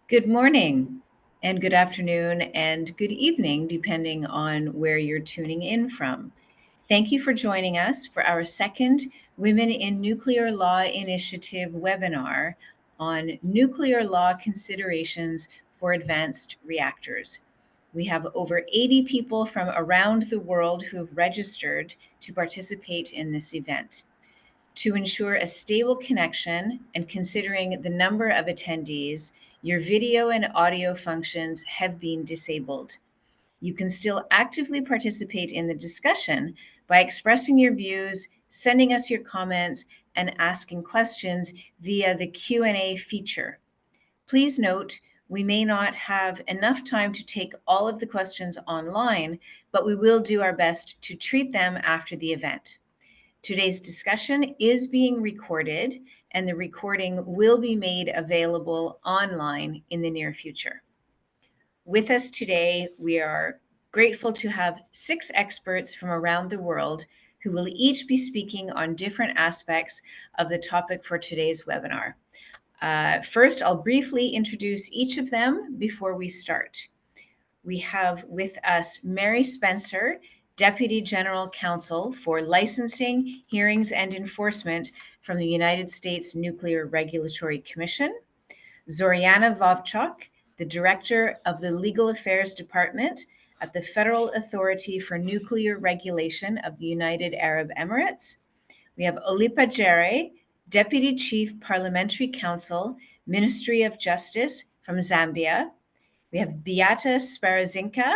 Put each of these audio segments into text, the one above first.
Good morning and good afternoon and good evening, depending on where you're tuning in from. Thank you for joining us for our second Women in Nuclear Law Initiative webinar on nuclear law considerations for advanced reactors. We have over 80 people from around the world who have registered to participate in this event. To ensure a stable connection and considering the number of attendees, your video and audio functions have been disabled. You can still actively participate in the discussion by expressing your views, sending us your comments, and asking questions via the Q&A feature. Please note, we may not have enough time to take all of the questions online, but we will do our best to treat them after the event. Today's discussion is being recorded, and the recording will be made available online in the near future. With us today, we are grateful to have 6 experts from around the world who will each be speaking on different aspects of the topic for today's webinar. First, I'll briefly introduce each of them before we start. We have with us Mary Spencer, Deputy General Counsel for Licensing, Hearings, and Enforcement from the United States Nuclear Regulatory Commission. Zoriana Vovchok, the Director of the Legal Affairs Department at the Federal Authority for Nuclear Regulation of the United Arab Emirates. We have Olipa Jere, Deputy Chief Parliamentary Counsel, Ministry of Justice from Zambia. We have Beata Sparazinka,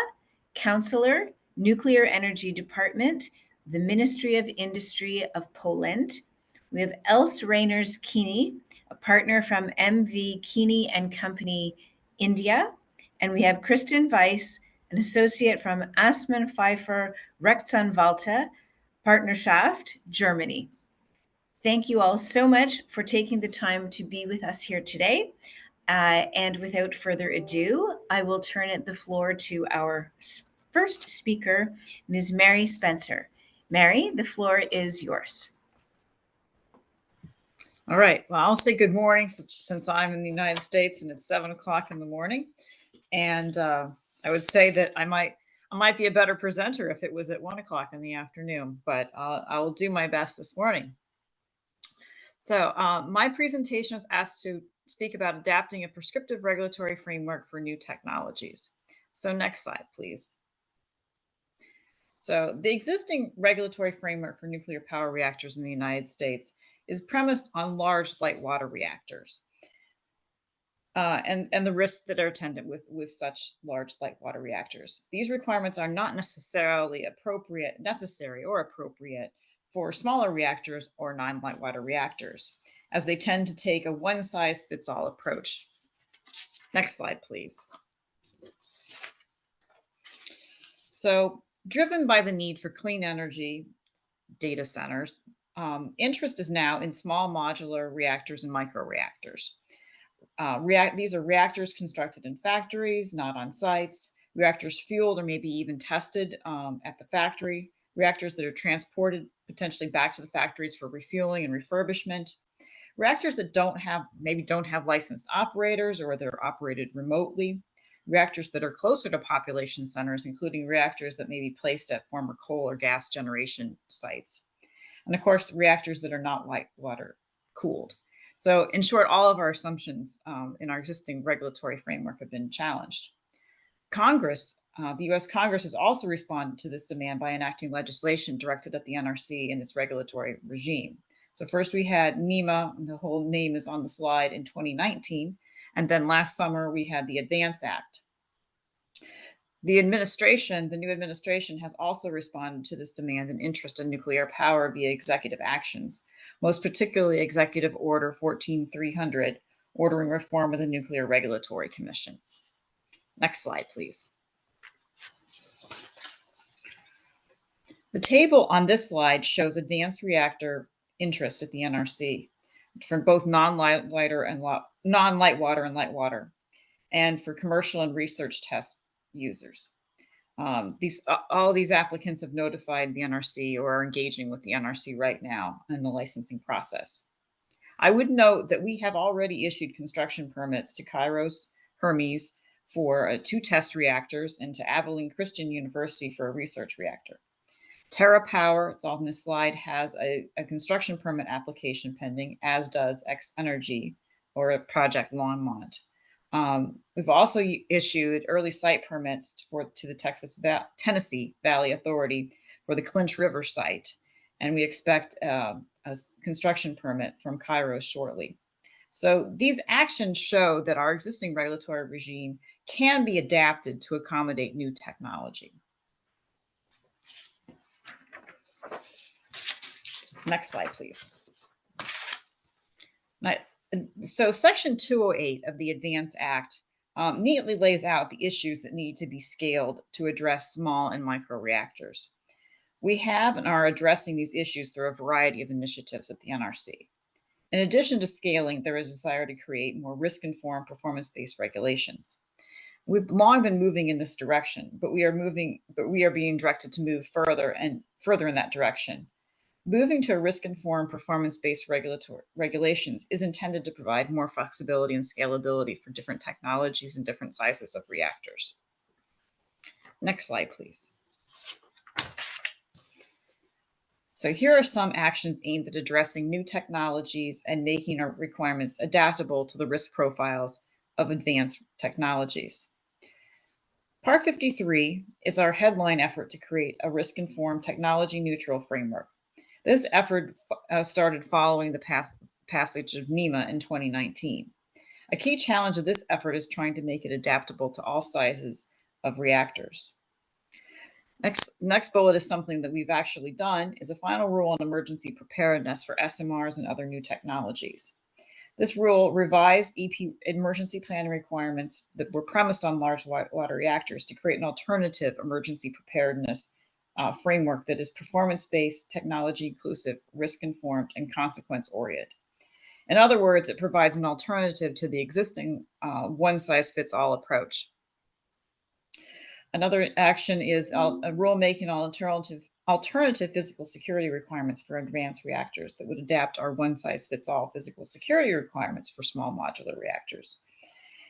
Counselor, Nuclear Energy Department, the Ministry of Industry of Poland. We have Else Reiners Keeney, a partner from MV Keeney and Company, India. And we have Kristen Weiss, an associate from Assmann Pfeiffer Rechtsanwälte Partnerschaft, Germany. Thank you all so much for taking the time to be with us here today. And without further ado, I will turn the floor to our first speaker, Ms. Mary Spencer. Mary, the floor is yours. All right. Well, I'll say good morning since I'm in the United States and it's 7 o'clock in the morning. And I would say that I might be a better presenter if it was at 1 o'clock in the afternoon, but I will do my best this morning. So my presentation is asked to speak about adapting a prescriptive regulatory framework for new technologies. So next slide, please. So the existing regulatory framework for nuclear power reactors in the United States is premised on large light water reactors and the risks that are attendant with such large light water reactors. These requirements are not necessarily necessary or appropriate for smaller reactors or non-light water reactors, as they tend to take a one-size-fits-all approach. Next slide, please. So, driven by the need for clean energy data centers, interest is now in small modular reactors and microreactors. These are reactors constructed in factories, not on sites, reactors fueled or maybe even tested at the factory, reactors that are transported potentially back to the factories for refueling and refurbishment, reactors that maybe don't have licensed operators or they're operated remotely, reactors that are closer to population centers, including reactors that may be placed at former coal or gas generation sites. And of course, reactors that are not light water cooled. So in short, all of our assumptions in our existing regulatory framework have been challenged. The US Congress has also responded to this demand by enacting legislation directed at the NRC and its regulatory regime. So first we had NEMA, the whole name is on the slide, in 2019. And then last summer we had the ADVANCE Act. The new administration has also responded to this demand and interest in nuclear power via executive actions, most particularly Executive Order 14300, ordering reform of the Nuclear Regulatory Commission. Next slide, please. The table on this slide shows advanced reactor interest at the NRC for both non-light water and light water, and for commercial and research test users. All these applicants have notified the NRC or are engaging with the NRC right now in the licensing process. I would note that we have already issued construction permits to Kairos, Hermes for 2 test reactors, and to Abilene Christian University for a research reactor. TerraPower, it's on this slide, has a construction permit application pending, as does X Energy or a Project Longmont. We've also issued early site permits to the Tennessee Valley Authority for the Clinch River site, and we expect a construction permit from Cairo shortly. So these actions show that our existing regulatory regime can be adapted to accommodate new technology. Next slide, please. So Section 208 of the ADVANCE Act neatly lays out the issues that need to be scaled to address small and micro reactors. We have and are addressing these issues through a variety of initiatives at the NRC. In addition to scaling, there is a desire to create more risk-informed, performance-based regulations. We've long been moving in this direction, but we are being directed to move further in that direction. Moving to a risk-informed, performance-based regulations is intended to provide more flexibility and scalability for different technologies and different sizes of reactors. Next slide, please. So here are some actions aimed at addressing new technologies and making our requirements adaptable to the risk profiles of advanced technologies. Part 53 is our headline effort to create a risk-informed, technology-neutral framework. This effort started following the passage of NEMA in 2019. A key challenge of this effort is trying to make it adaptable to all sizes of reactors. Next bullet is something that we've actually done, is a final rule on emergency preparedness for SMRs and other new technologies. This rule revised EP emergency planning requirements that were premised on large water reactors to create an alternative emergency preparedness framework that is performance-based, technology-inclusive, risk-informed, and consequence-oriented. In other words, it provides an alternative to the existing one-size-fits-all approach. Another action is a rulemaking on alternative physical security requirements for advanced reactors that would adapt our one-size-fits-all physical security requirements for small modular reactors.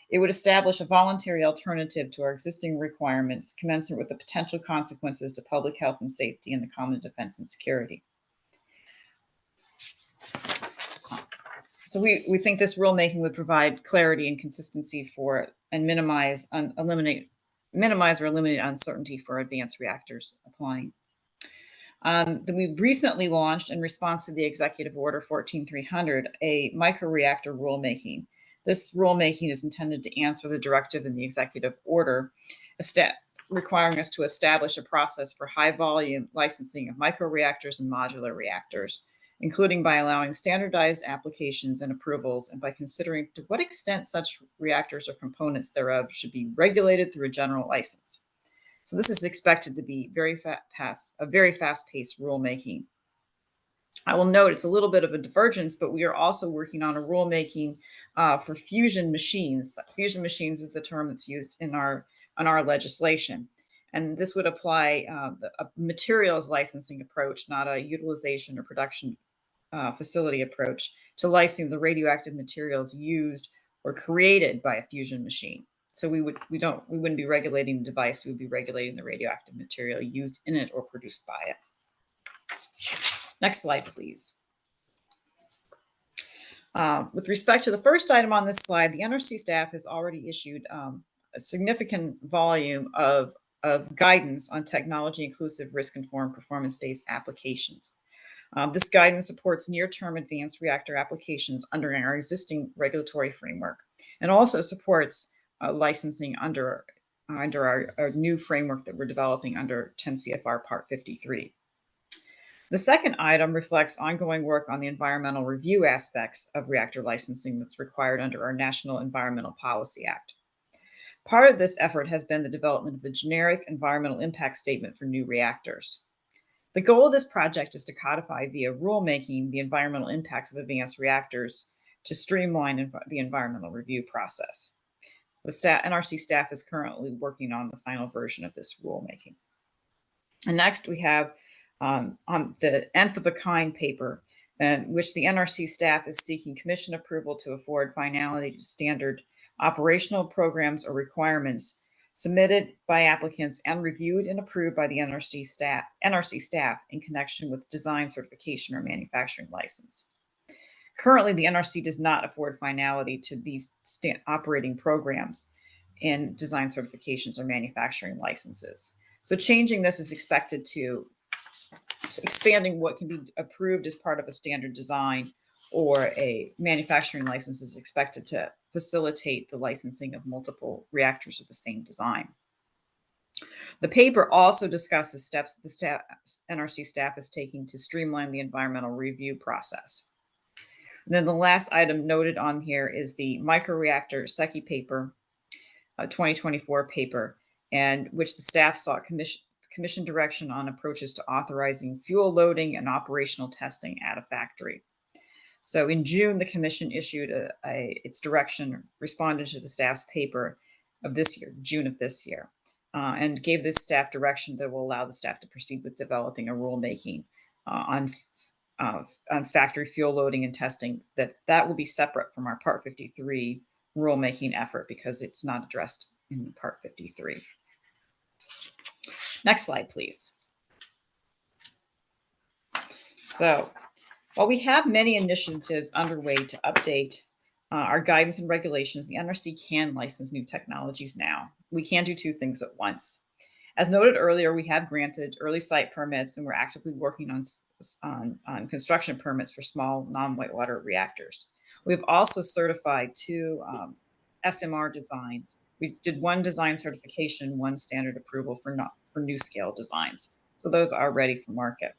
It would establish a voluntary alternative to our existing requirements, commensurate with the potential consequences to public health and safety and the common defense and security. So we think this rulemaking would provide clarity and consistency and minimize or eliminate uncertainty for advanced reactors applying. Then we recently launched, in response to the Executive Order 14300, a microreactor rulemaking. This rulemaking is intended to answer the directive in the Executive Order, requiring us to establish a process for high-volume licensing of microreactors and modular reactors, including by allowing standardized applications and approvals, and by considering to what extent such reactors or components thereof should be regulated through a general license. So this is expected to be a very fast-paced rulemaking. I will note it's a little bit of a divergence, but we are also working on a rulemaking for fusion machines. Fusion machines is the term that's used in our legislation. And this would apply a materials licensing approach, not a utilization or production facility approach, to licensing the radioactive materials used or created by a fusion machine. So we wouldn't be regulating the device, we would be regulating the radioactive material used in it or produced by it. Next slide, please. With respect to the first item on this slide, the NRC staff has already issued a significant volume of guidance on technology-inclusive, risk-informed, performance-based applications. This guidance supports near-term advanced reactor applications under our existing regulatory framework, and also supports licensing under our new framework that we're developing under 10 CFR Part 53. The second item reflects ongoing work on the environmental review aspects of reactor licensing that's required under our National Environmental Policy Act. Part of this effort has been the development of a generic environmental impact statement for new reactors. The goal of this project is to codify via rulemaking the environmental impacts of advanced reactors to streamline the environmental review process. The NRC staff is currently working on the final version of this rulemaking. And next we have on the nth of a kind paper, which the NRC staff is seeking commission approval to afford finality to standard operational programs or requirements submitted by applicants and reviewed and approved by the NRC staff in connection with design certification or manufacturing license. Currently, the NRC does not afford finality to these operating programs in design certifications or manufacturing licenses. So changing this is expected to expanding what can be approved as part of a standard design or a manufacturing license is expected to facilitate the licensing of multiple reactors of the same design. The paper also discusses steps the NRC staff is taking to streamline the environmental review process. And then the last item noted on here is the microreactor SECI paper, 2024 paper, and which the staff sought commission direction on approaches to authorizing fuel loading and operational testing at a factory. So in June, the commission issued its direction, responded to the staff's paper of this year, June of this year, and gave this staff direction that will allow the staff to proceed with developing a rulemaking on factory fuel loading and testing. That will be separate from our Part 53 rulemaking effort because it's not addressed in Part 53. Next slide, please. So while we have many initiatives underway to update our guidance and regulations, the NRC can license new technologies now. We can do two things at once. As noted earlier, we have granted early site permits and we're actively working on construction permits for small non-whitewater reactors. We've also certified two SMR designs. We did one design certification, one standard approval for new scale designs. So those are ready for market.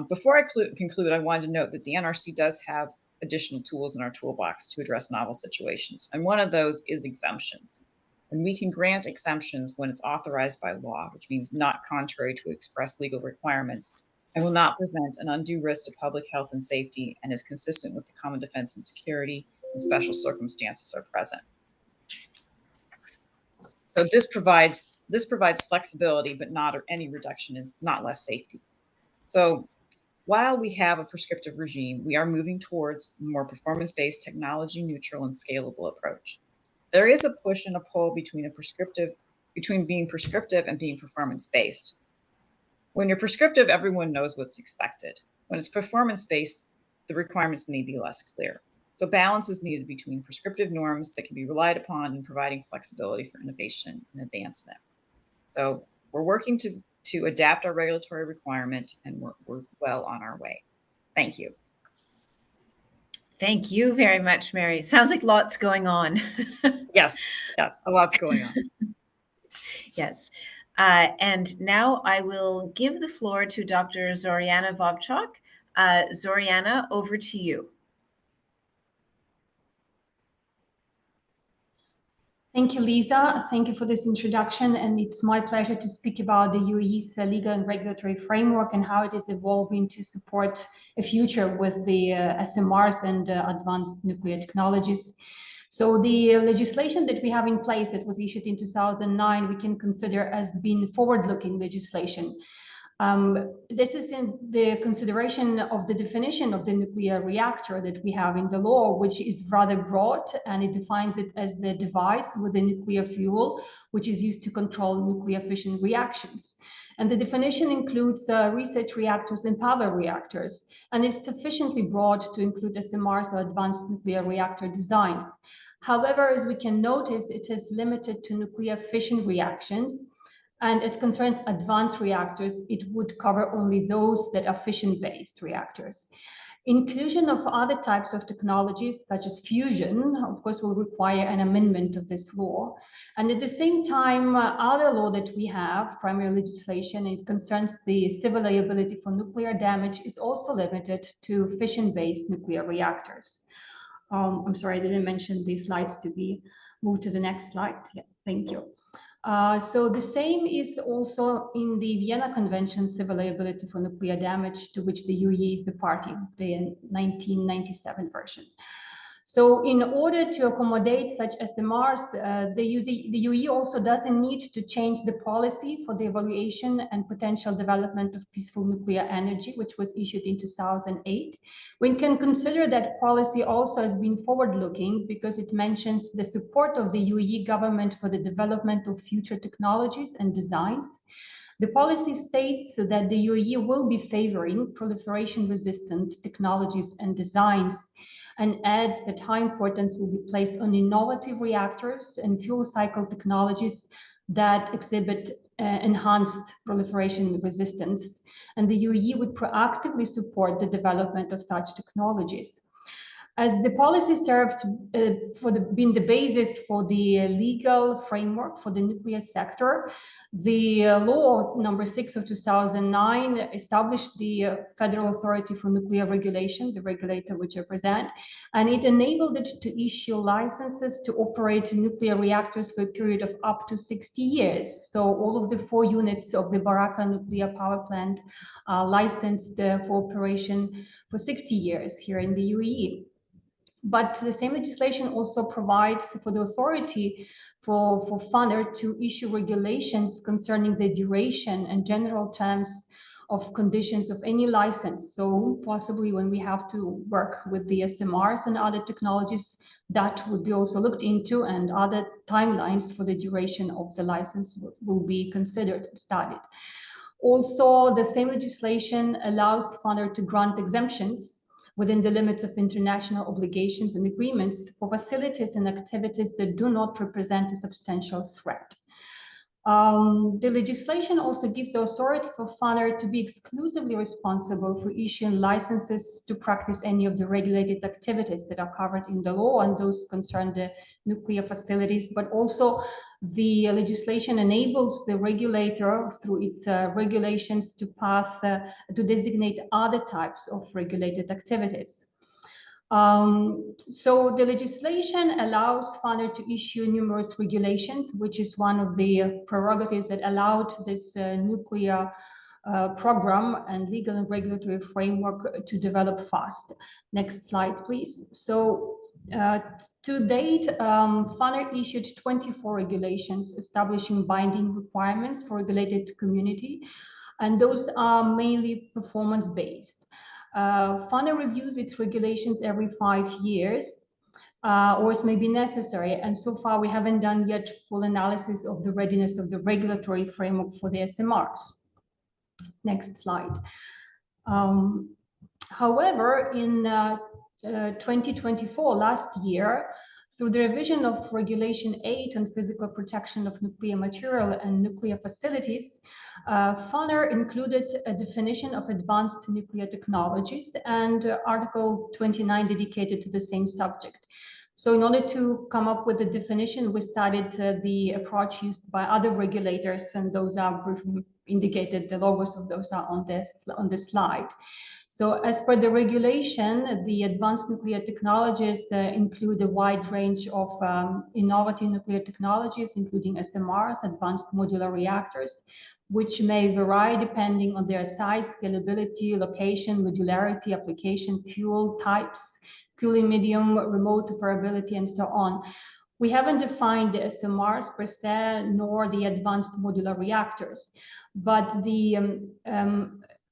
Before I conclude, I wanted to note that the NRC does have additional tools in our toolbox to address novel situations. And one of those is exemptions. And we can grant exemptions when it's authorized by law, which means not contrary to express legal requirements, and will not present an undue risk to public health and safety, and is consistent with the common defense and security when special circumstances are present. So this provides flexibility, but not any reduction in not less safety. So while we have a prescriptive regime, we are moving towards a more performance-based, technology-neutral, and scalable approach. There is a push and a pull between being prescriptive and being performance-based. When you're prescriptive, everyone knows what's expected. When it's performance-based, the requirements may be less clear. So balance is needed between prescriptive norms that can be relied upon and providing flexibility for innovation and advancement. So we're working to adapt our regulatory requirement, and we're well on our way. Thank you. Thank you very much, Mary. Sounds like lots going on. Yes, a lot's going on. Yes. And now I will give the floor to Dr. Zoriana Vovchok. Zoriana, over to you. Thank you, Lisa. Thank you for this introduction. And it's my pleasure to speak about the UAE's legal and regulatory framework and how it is evolving to support a future with the SMRs and advanced nuclear technologies. So the legislation that we have in place that was issued in 2009, we can consider as being forward-looking legislation. This is in the consideration of the definition of the nuclear reactor that we have in the law, which is rather broad, and it defines it as the device with the nuclear fuel, which is used to control nuclear fission reactions. And the definition includes research reactors and power reactors, and is sufficiently broad to include SMRs or advanced nuclear reactor designs. However, as we can notice, it is limited to nuclear fission reactions. And as concerns advanced reactors, it would cover only those that are fission-based reactors. Inclusion of other types of technologies, such as fusion, of course, will require an amendment of this law. And at the same time, other law that we have, primary legislation, it concerns the civil liability for nuclear damage, is also limited to fission-based nuclear reactors. I'm sorry, I didn't mention these slides to be moved to the next slide. Yeah, thank you. So the same is also in the Vienna Convention civil liability for nuclear damage, to which the UAE is the party, the 1997 version. So in order to accommodate such SMRs, the UAE also doesn't need to change the policy for the evaluation and potential development of peaceful nuclear energy, which was issued in 2008. We can consider that policy also as being forward-looking because it mentions the support of the UAE government for the development of future technologies and designs. The policy states that the UAE will be favoring proliferation-resistant technologies and designs, and adds that high importance will be placed on innovative reactors and fuel cycle technologies that exhibit enhanced proliferation resistance. And the UAE would proactively support the development of such technologies. As the policy served being the basis for the legal framework for the nuclear sector, the law number 6 of 2009 established the Federal Authority for Nuclear Regulation, the regulator which I represent, and it enabled it to issue licenses to operate nuclear reactors for a period of up to 60 years. So all of the 4 units of the Baraka nuclear power plant are licensed for operation for 60 years here in the UAE. But the same legislation also provides for the authority for funder to issue regulations concerning the duration and general terms of conditions of any license. So possibly when we have to work with the SMRs and other technologies, that would be also looked into, and other timelines for the duration of the license will be considered and studied. Also, the same legislation allows funder to grant exemptions within the limits of international obligations and agreements for facilities and activities that do not represent a substantial threat. The legislation also gives the authority for funder to be exclusively responsible for issuing licenses to practice any of the regulated activities that are covered in the law, and those concern the nuclear facilities, but also the legislation enables the regulator through its regulations to designate other types of regulated activities. So the legislation allows funder to issue numerous regulations, which is one of the prerogatives that allowed this nuclear program and legal and regulatory framework to develop fast. Next slide, please. So to date, funder issued 24 regulations establishing binding requirements for regulated community, and those are mainly performance-based. Funder reviews its regulations every 5 years, or it may be necessary, and so far we haven't done yet full analysis of the readiness of the regulatory framework for the SMRs. Next slide. However, in 2024, last year, through the revision of Regulation 8 on physical protection of nuclear material and nuclear facilities, funder included a definition of advanced nuclear technologies and Article 29 dedicated to the same subject. So in order to come up with a definition, we studied the approach used by other regulators, and those are briefly indicated. The logos of those are on this slide. So as per the regulation, the advanced nuclear technologies include a wide range of innovative nuclear technologies, including SMRs, advanced modular reactors, which may vary depending on their size, scalability, location, modularity, application, fuel types, cooling medium, remote operability, and so on. We haven't defined the SMRs per se, nor the advanced modular reactors, but the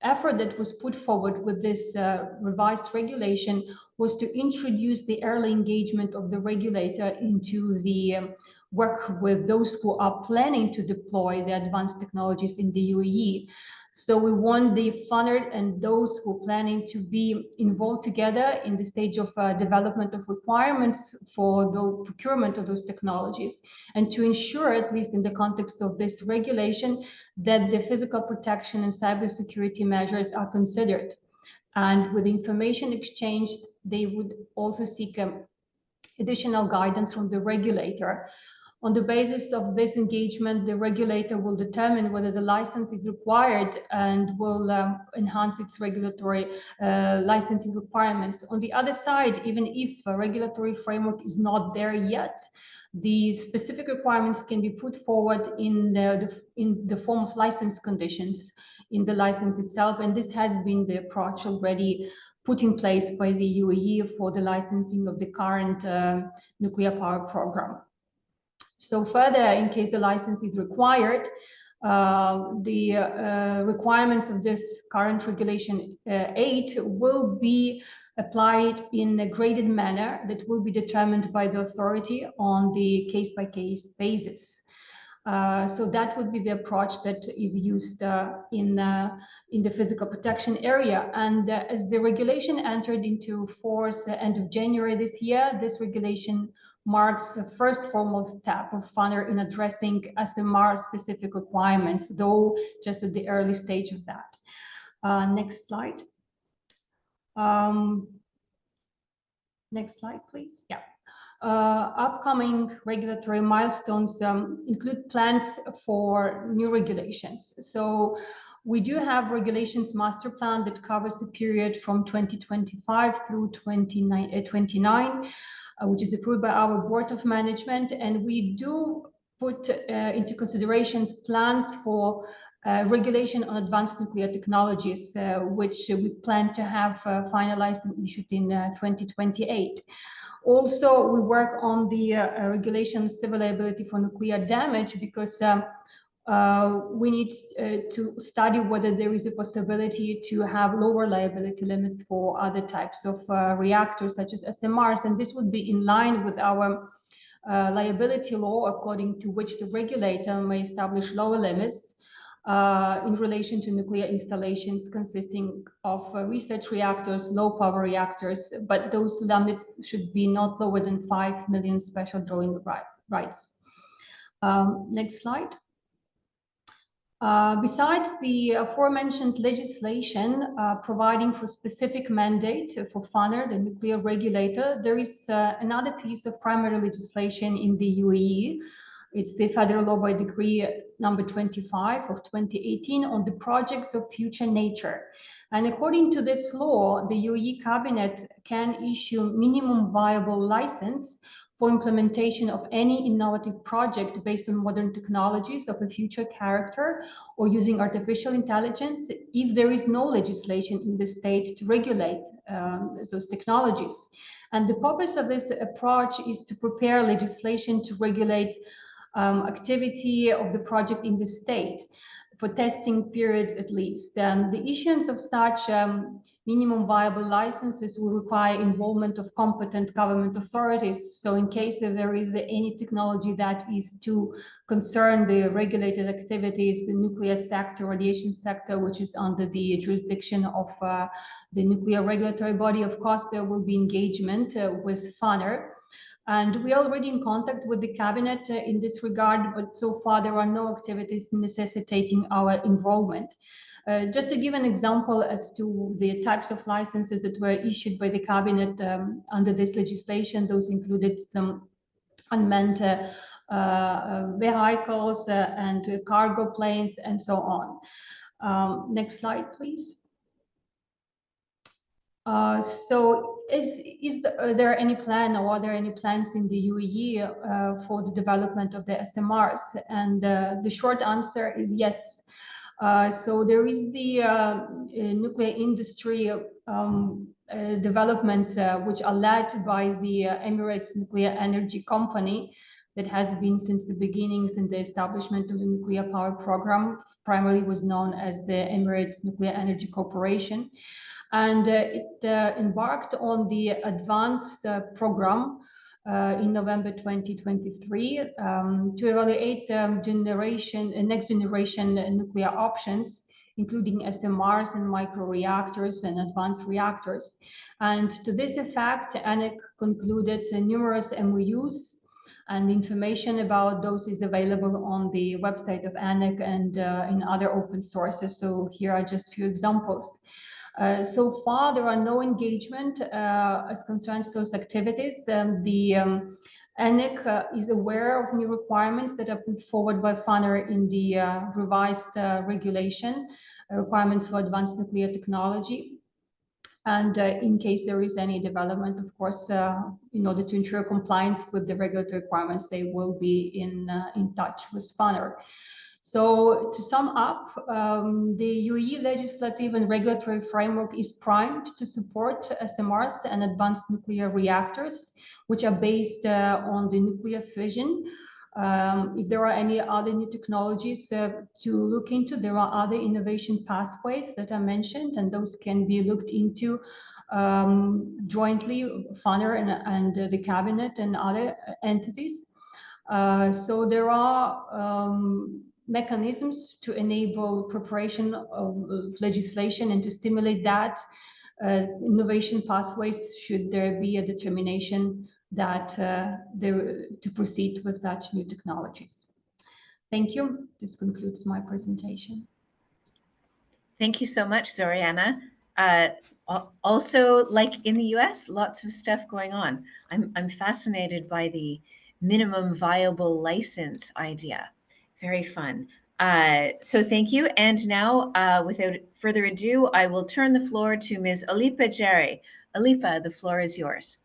effort that was put forward with this revised regulation was to introduce the early engagement of the regulator into the work with those who are planning to deploy the advanced technologies in the UAE. So we want the funder and those who are planning to be involved together in the stage of development of requirements for the procurement of those technologies, and to ensure, at least in the context of this regulation, that the physical protection and cybersecurity measures are considered. And with information exchanged, they would also seek additional guidance from the regulator. On the basis of this engagement, the regulator will determine whether the license is required and will enhance its regulatory licensing requirements. On the other side, even if a regulatory framework is not there yet, the specific requirements can be put forward in the form of license conditions in the license itself, and this has been the approach already put in place by the UAE for the licensing of the current nuclear power program. So further, in case a license is required, the requirements of this current regulation 8 will be applied in a graded manner that will be determined by the authority on the case-by-case basis. So that would be the approach that is used in the physical protection area. And as the regulation entered into force end of January this year, this regulation marks the first formal step of FUNER in addressing SMR specific requirements, though just at the early stage of that. Next slide. Next slide, please. Yeah. Upcoming regulatory milestones include plans for new regulations. So we do have regulations master plan that covers the period from 2025 through 2029, which is approved by our Board of Management. And we do put into considerations plans for regulation on advanced nuclear technologies, which we plan to have finalized and issued in 2028. Also, we work on the regulation civil liability for nuclear damage because we need to study whether there is a possibility to have lower liability limits for other types of reactors such as SMRs, and this would be in line with our liability law, according to which the regulator may establish lower limits in relation to nuclear installations consisting of research reactors, low power reactors, but those limits should be not lower than 5 million special drawing rights. Next slide. Besides the aforementioned legislation providing for specific mandate for FUNER, the nuclear regulator, there is another piece of primary legislation in the UAE. It's the Federal Law by Decree number 25 of 2018 on the projects of future nature. And according to this law, the UAE cabinet can issue minimum viable license for implementation of any innovative project based on modern technologies of a future character or using artificial intelligence if there is no legislation in the state to regulate those technologies. And the purpose of this approach is to prepare legislation to regulate activity of the project in the state for testing periods at least. The issuance of such minimum viable licenses will require involvement of competent government authorities. So in case if there is any technology that is to concern the regulated activities, the nuclear sector, radiation sector, which is under the jurisdiction of the nuclear regulatory body, of course, there will be engagement with FUNER. And we are already in contact with the cabinet in this regard, but so far there are no activities necessitating our involvement. Just to give an example as to the types of licenses that were issued by the cabinet under this legislation, those included some unmanned vehicles and cargo planes and so on. Next slide, please. So is there any plan, or are there any plans in the UAE for the development of the SMRs? And the short answer is yes. So there is the nuclear industry developments which are led by the Emirates Nuclear Energy Company that has been since the beginnings in the establishment of the nuclear power program, primarily was known as the Emirates Nuclear Energy Corporation. And it embarked on the advanced program in November 2023 to evaluate next generation nuclear options, including SMRs and microreactors and advanced reactors. And to this effect, ANEC concluded numerous MOUs, and information about those is available on the website of ANEC and in other open sources. So here are just a few examples. So far, there are no engagement as concerns those activities. The ANEC is aware of new requirements that are put forward by FUNER in the revised regulation, requirements for advanced nuclear technology. And in case there is any development, of course, in order to ensure compliance with the regulatory requirements, they will be in touch with FUNER. So to sum up, the UAE legislative and regulatory framework is primed to support SMRs and advanced nuclear reactors, which are based on the nuclear fission. If there are any other new technologies to look into, there are other innovation pathways that I mentioned, and those can be looked into jointly, FUNER and the cabinet and other entities. So there are mechanisms to enable preparation of legislation and to stimulate that innovation pathways should there be a determination that to proceed with such new technologies. Thank you. This concludes my presentation. Thank you so much, Zoriana. Also, like in the US, lots of stuff going on. I'm fascinated by the minimum viable license idea. Very fun. So thank you. And now, without further ado, I will turn the floor to Ms. Alipa Jerry. Alipa, the floor is yours.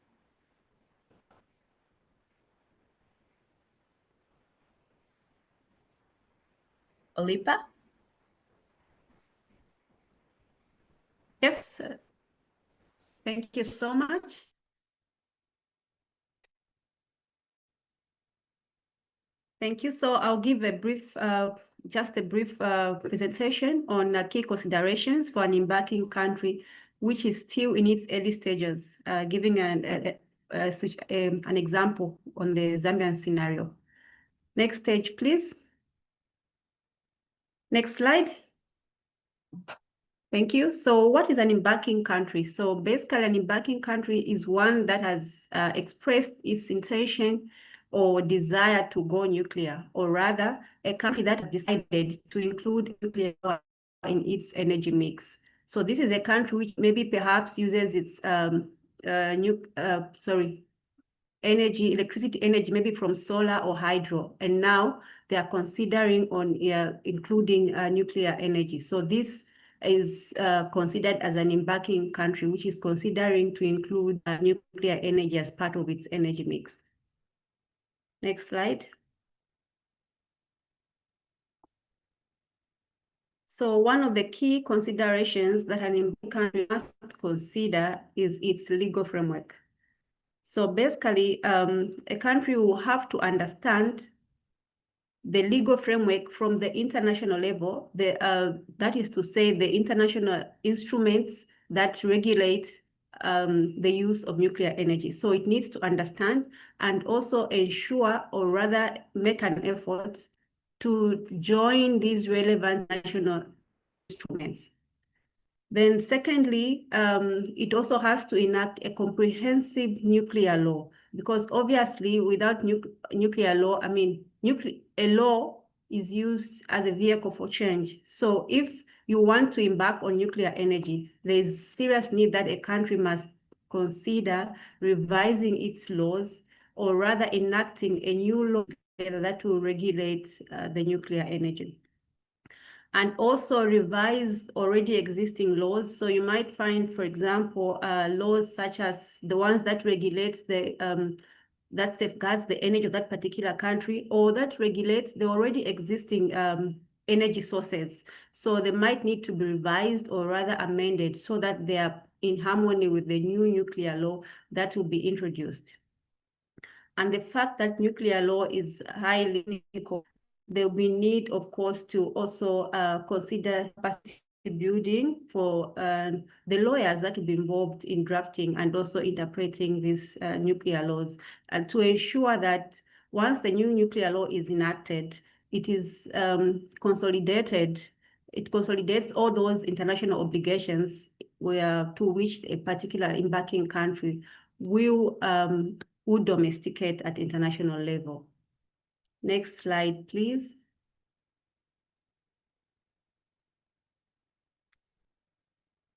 Alipa? Yes, thank you so much. Thank you. So I'll give a brief, just a brief presentation on key considerations for an embarking country, which is still in its early stages, giving an example on the Zambian scenario. Next stage, please. Next slide. Thank you. So what is an embarking country? So basically an embarking country is one that has expressed its intention or desire to go nuclear, or rather a country that has decided to include nuclear power in its energy mix. So this is a country which maybe perhaps uses its electricity energy, maybe from solar or hydro, and now they are considering on including nuclear energy. So this is considered as an embarking country, which is considering to include nuclear energy as part of its energy mix. Next slide. So one of the key considerations that an embarking country must consider is its legal framework. So basically, a country will have to understand the legal framework from the international level, that is to say the international instruments that regulate the use of nuclear energy. So it needs to understand and also ensure, or rather make an effort to join these relevant national instruments. Then secondly, it also has to enact a comprehensive nuclear law, because obviously without nuclear law, a law is used as a vehicle for change. So if you want to embark on nuclear energy, there's serious need that a country must consider revising its laws, or rather enacting a new law that will regulate the nuclear energy. And also revise already existing laws. So you might find, for example, laws such as the ones that regulate that safeguards the energy of that particular country, or that regulates the already existing energy sources. So they might need to be revised or rather amended so that they are in harmony with the new nuclear law that will be introduced. And the fact that nuclear law is highly technical, there will be need, of course, to also consider capacity building for the lawyers that will be involved in drafting and also interpreting these nuclear laws, and to ensure that once the new nuclear law is enacted, it is consolidated. It consolidates all those international obligations to which a particular embarking country will domesticate at international level. Next slide, please.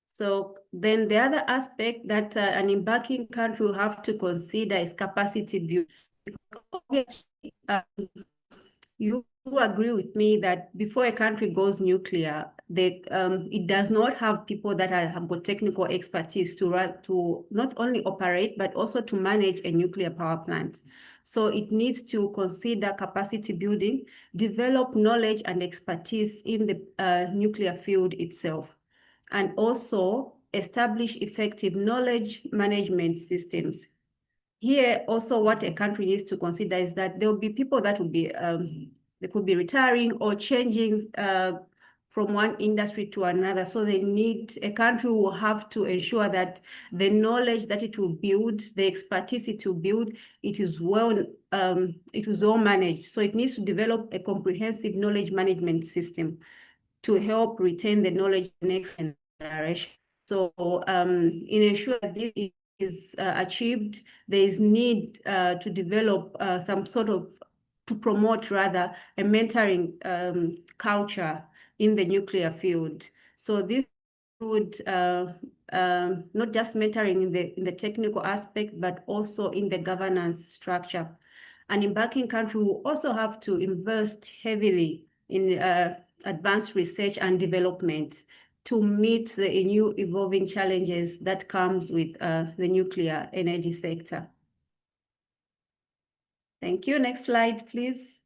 So then the other aspect that an embarking country will have to consider is capacity building. Obviously, you agree with me that before a country goes nuclear, it does not have people that have got technical expertise to not only operate, but also to manage a nuclear power plant. So it needs to consider capacity building, develop knowledge and expertise in the nuclear field itself, and also establish effective knowledge management systems. Here, also what a country needs to consider is that there will be people that will be, they could be retiring or changing from one industry to another. So a country will have to ensure that the knowledge that it will build, the expertise it will build, it is well managed. So it needs to develop a comprehensive knowledge management system to help retain the knowledge next generation. So in ensure that this is achieved, there is need to develop to promote rather a mentoring culture in the nuclear field. So this would not just mentoring in the technical aspect, but also in the governance structure. An embarking country will also have to invest heavily in advanced research and development to meet the new evolving challenges that comes with the nuclear energy sector. Thank you. Next slide, please.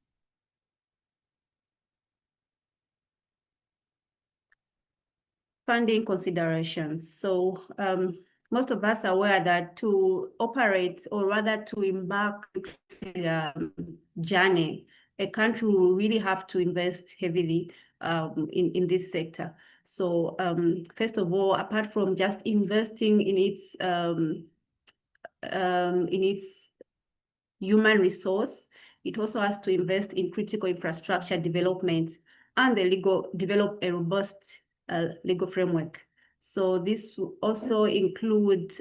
Funding considerations. So most of us are aware that to operate, or rather to embark journey, a country will really have to invest heavily in this sector. So first of all, apart from just investing in its human resource, it also has to invest in critical infrastructure development and develop a robust legal framework. So this will also include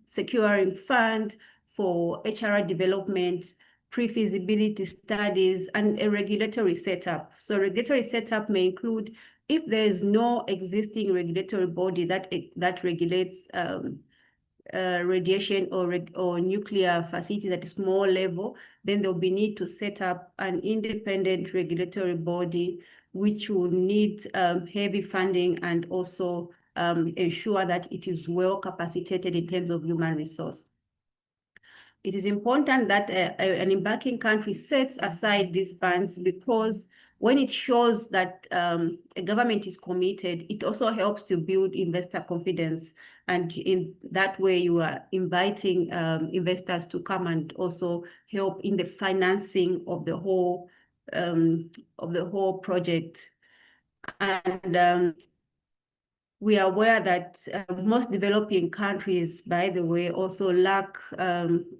securing funds for HRR development, pre-feasibility studies, and a regulatory setup. So regulatory setup may include, if there is no existing regulatory body that regulates radiation or nuclear facilities at a small level, then there'll be need to set up an independent regulatory body, which will need heavy funding and also ensure that it is well capacitated in terms of human resource. It is important that an embarking country sets aside these funds, because when it shows that a government is committed, it also helps to build investor confidence. And in that way, you are inviting investors to come and also help in the financing of the whole project. And we are aware that most developing countries, by the way, also lack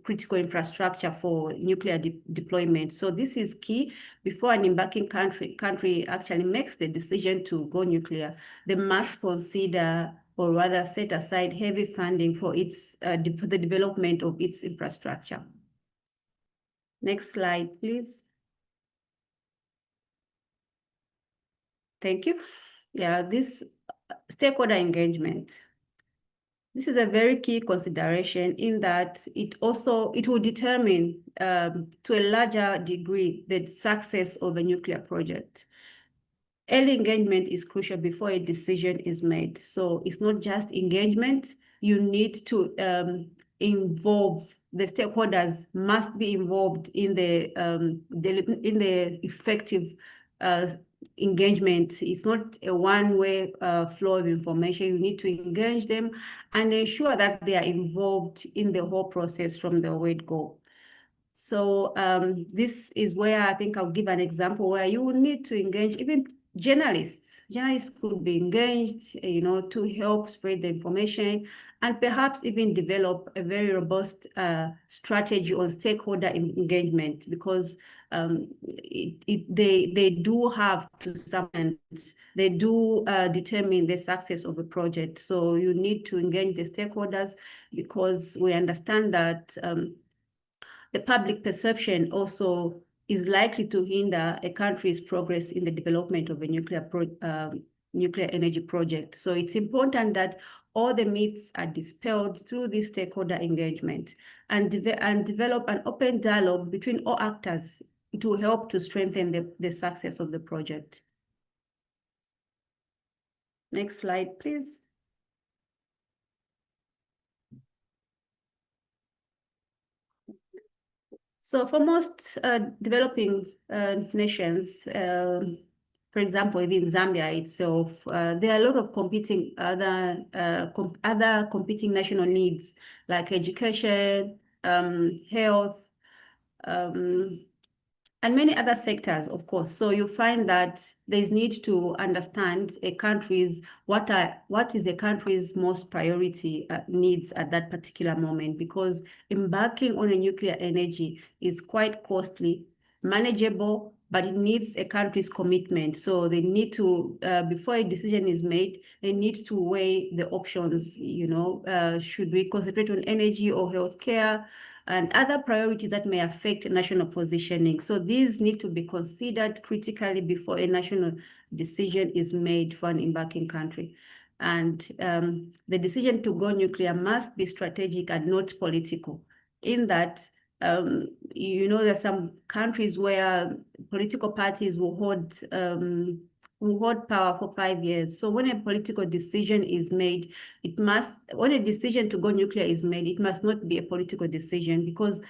critical infrastructure for nuclear deployment. So this is key. Before an embarking country actually makes the decision to go nuclear, they must consider, or rather set aside, heavy funding for for the development of its infrastructure. Next slide, please. Thank you. Yeah, this stakeholder engagement. This is a very key consideration, in that it will determine to a larger degree the success of a nuclear project. Early engagement is crucial before a decision is made. So it's not just engagement. You need to involve the stakeholders, must be involved in the effective engagement. It's not a one-way flow of information. You need to engage them and ensure that they are involved in the whole process from the word go. So this is where I think I'll give an example where you will need to engage even journalists. Journalists could be engaged, to help spread the information, and perhaps even develop a very robust strategy on stakeholder engagement, because they do have to they do determine the success of a project. So you need to engage the stakeholders, because we understand that the public perception also is likely to hinder a country's progress in the development of a nuclear energy project. So it's important that all the myths are dispelled through this stakeholder engagement, and develop an open dialogue between all actors to help to strengthen the success of the project. Next slide, please. So for most developing nations, for example, even Zambia itself, there are a lot of competing other competing national needs like education, health, and many other sectors, of course. So you find that there's need to understand a country's what is a country's most priority needs at that particular moment, because embarking on a nuclear energy is quite costly, manageable, but it needs a country's commitment. So they need to, before a decision is made, they need to weigh the options, you know, should we concentrate on energy or healthcare, and other priorities that may affect national positioning. So these need to be considered critically before a national decision is made for an embarking country. And the decision to go nuclear must be strategic and not political, in that you know, there's some countries where political parties will hold power for 5 years. So when a political decision is made, when a decision to go nuclear is made, it must not be a political decision, because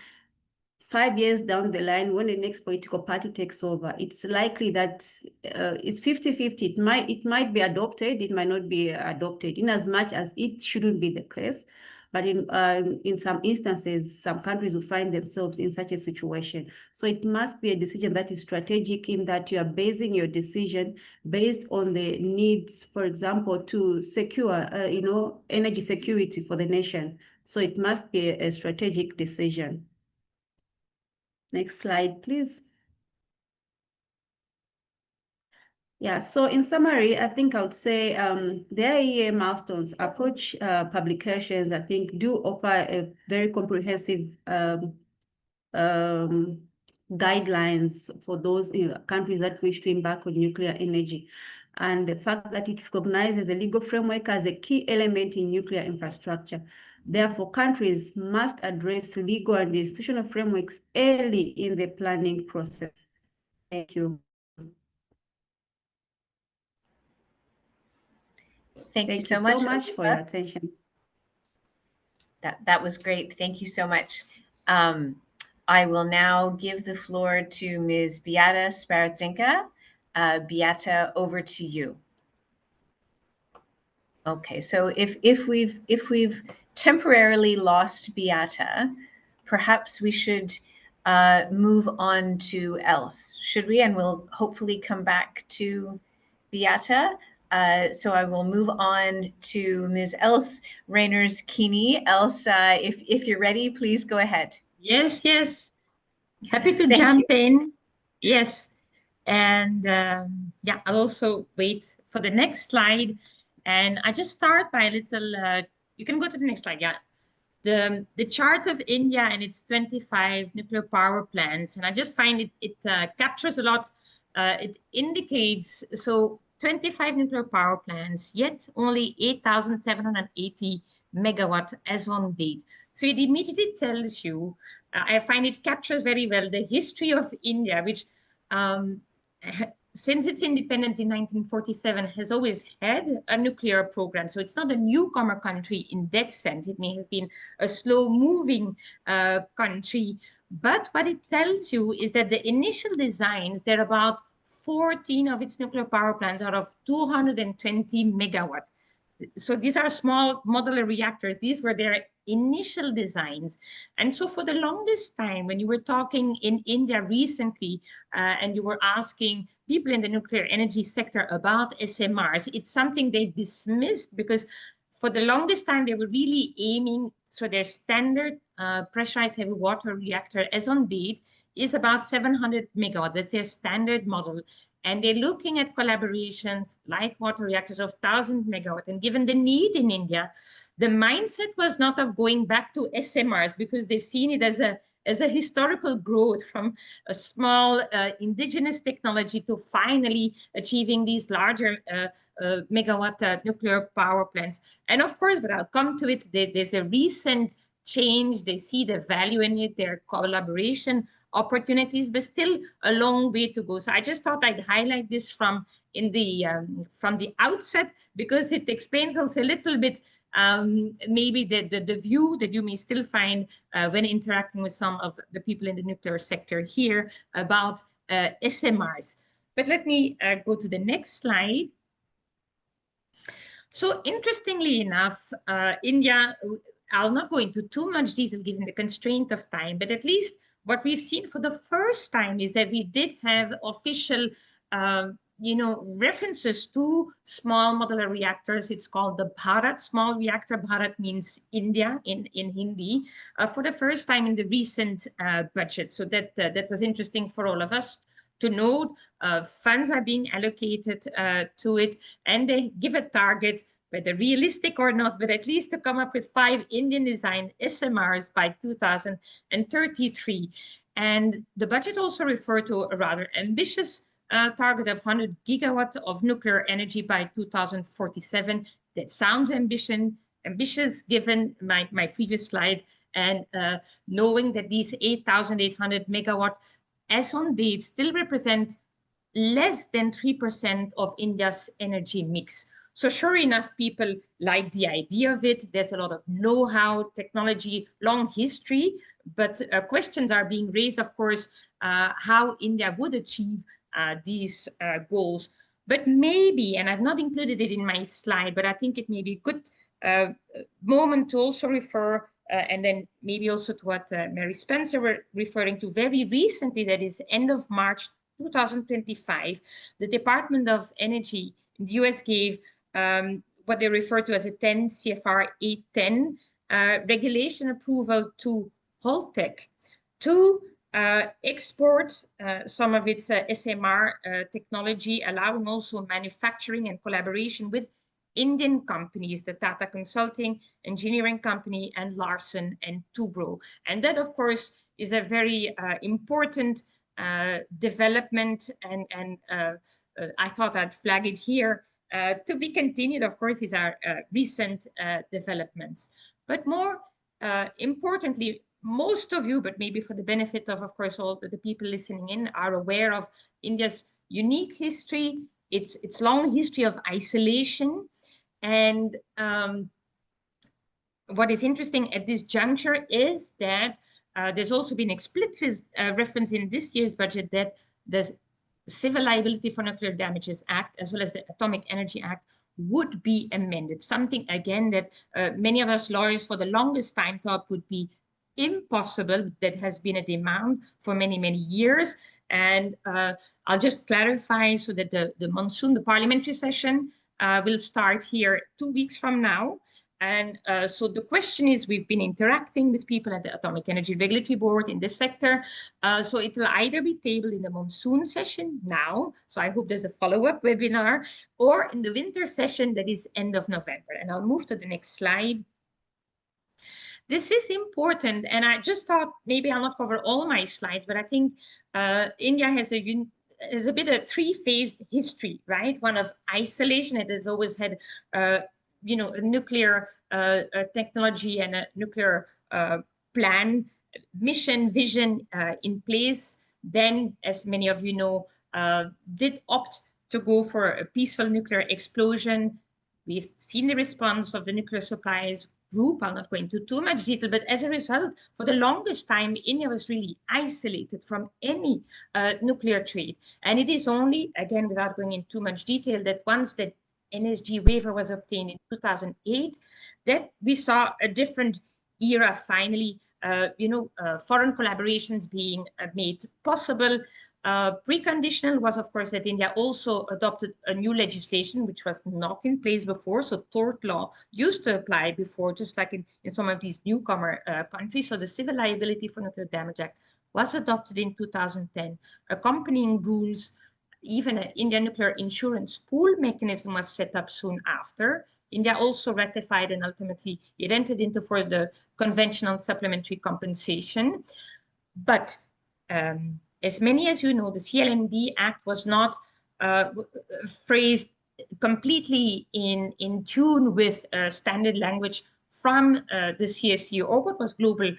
5 years down the line, when the next political party takes over, it's likely that it's 50-50. It might be adopted, it might not be adopted, in as much as it shouldn't be the case. But in some instances, some countries will find themselves in such a situation. So it must be a decision that is strategic, in that you are basing your decision based on the needs, for example, to secure, you know, energy security for the nation. So it must be a strategic decision. Next slide, please. Yeah, so in summary, I think I would say the IAEA milestones approach publications, I think, do offer a very comprehensive guidelines for those countries that wish to embark on nuclear energy. And the fact that it recognizes the legal framework as a key element in nuclear infrastructure. Therefore, countries must address legal and institutional frameworks early in the planning process. Thank you. Thank you so much for your attention. That was great. Thank you so much. I will now give the floor to Ms. Beata Sparadzinka. Beata, over to you. Okay, so if we've temporarily lost Beata, perhaps we should move on to Else, should we? And we'll hopefully come back to Beata. So I will move on to Ms. Else Reyners-Keeney. Else, if you're ready, please go ahead. Yes. Happy to jump in. Yes. And yeah, I'll also wait for the next slide. And I just start by a little, you can go to the next slide, yeah. The chart of India and its 25 nuclear power plants. And I just find it captures a lot. It indicates, so 25 nuclear power plants, yet only 8,780 megawatt as on date. So it immediately tells you, I find it captures very well the history of India, which since its independence in 1947 has always had a nuclear program. So it's not a newcomer country in that sense. It may have been a slow moving country, but what it tells you is that the initial designs, they're about 14 of its nuclear power plants out of 220 megawatt. So these are small modular reactors. These were their initial designs. And so for the longest time, when you were talking in India recently, and you were asking people in the nuclear energy sector about SMRs, it's something they dismissed, because for the longest time, they were really aiming, so their standard pressurized heavy water reactor as on date is about 700 megawatt. That's their standard model. And they're looking at collaborations, light water reactors of 1,000 megawatt. And given the need in India, the mindset was not of going back to SMRs, because they've seen it as a historical growth from a small indigenous technology to finally achieving these larger megawatt nuclear power plants. And of course, but I'll come to it, there's a recent change. They see the value in it, their collaboration opportunities, but still a long way to go. So I just thought I'd highlight this from the outset, because it explains also a little bit maybe the view that you may still find when interacting with some of the people in the nuclear sector here about SMRs. But let me go to the next slide. So interestingly enough, India, I'll not go into too much detail given the constraint of time, but at least what we've seen for the first time is that we did have official references to small modular reactors. It's called the Bharat small reactor. Bharat means India in Hindi, for the first time in the recent budget. So that was interesting for all of us to note. Funds are being allocated to it, and they give a target, whether realistic or not, but at least to come up with 5 Indian-designed SMRs by 2033. And the budget also referred to a rather ambitious target of 100 gigawatts of nuclear energy by 2047. That sounds ambitious given my previous slide, and knowing that these 8,800 megawatt as on date still represent less than 3% of India's energy mix. So sure enough, people like the idea of it. There's a lot of know-how, technology, long history, but questions are being raised, of course, how India would achieve these goals. But maybe, and I've not included it in my slide, but I think it may be a good moment to also refer, and then maybe also to what Mary Spencer were referring to very recently, that is end of March 2025, the Department of Energy in the US gave what they refer to as a 10 CFR 810 regulation approval to Holtec to export some of its SMR technology, allowing also manufacturing and collaboration with Indian companies, the Tata Consulting Engineering Company and Larsen and Toubro. And that, of course, is a very important development, and I thought I'd flag it here. To be continued, of course, these are recent developments. But more importantly, most of you, but maybe for the benefit of course, all the people listening in, are aware of India's unique history, its long history of isolation. And what is interesting at this juncture is that there's also been explicit reference in this year's budget that the Civil Liability for Nuclear Damages Act, as well as the Atomic Energy Act, would be amended. Something, again, that many of us lawyers for the longest time thought would be impossible. That has been a demand for many, many years. And I'll just clarify so that the monsoon, the parliamentary session, will start here 2 weeks from now. And so the question is, we've been interacting with people at the Atomic Energy Regulatory Board in this sector. So it will either be tabled in the monsoon session now, so I hope there's a follow-up webinar, or in the winter session that is end of November. And I'll move to the next slide. This is important, and I just thought maybe I'll not cover all my slides, but I think India has a bit of three-phased history, right? One of isolation. It has always had a nuclear technology and a nuclear plan, mission, vision in place. Then, as many of you know, did opt to go for a peaceful nuclear explosion. We've seen the response of the nuclear suppliers group. I'll not go into too much detail, but as a result, for the longest time, India was really isolated from any nuclear trade. And it is only, again, without going into too much detail, that once the NSG waiver was obtained in 2008, that we saw a different era finally, foreign collaborations being made possible. Preconditional was, of course, that India also adopted a new legislation which was not in place before. So tort law used to apply before, just like in some of these newcomer countries. So the Civil Liability for Nuclear Damage Act was adopted in 2010. Accompanying rules, even an Indian nuclear insurance pool mechanism was set up soon after. India also ratified and ultimately it entered into force the conventional supplementary compensation. But as many as you know, the CLMD Act was not phrased completely in tune with standard language from the CFC, or what was global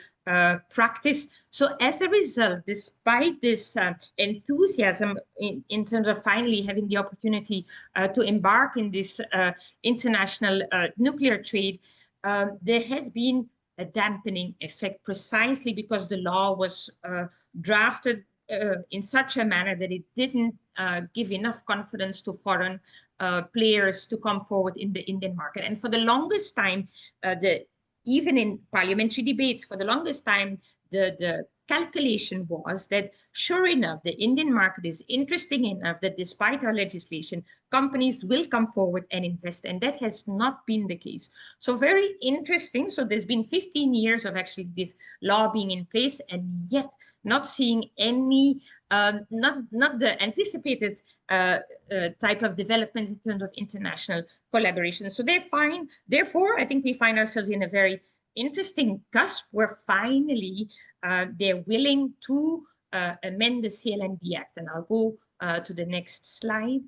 practice. So as a result, despite this enthusiasm in terms of finally having the opportunity to embark in this international nuclear trade, there has been a dampening effect, precisely because the law was drafted in such a manner that it didn't give enough confidence to foreign players to come forward in the Indian market. And for the longest time, even in parliamentary debates, for the longest time, the calculation was that, sure enough, the Indian market is interesting enough that despite our legislation, companies will come forward and invest. And that has not been the case. So very interesting. So there's been 15 years of actually this law being in place, and yet not seeing any, not the anticipated type of development in terms of international collaboration. So therefore, I think we find ourselves in a very interesting cusp where finally they're willing to amend the CLND Act. And I'll go to the next slide.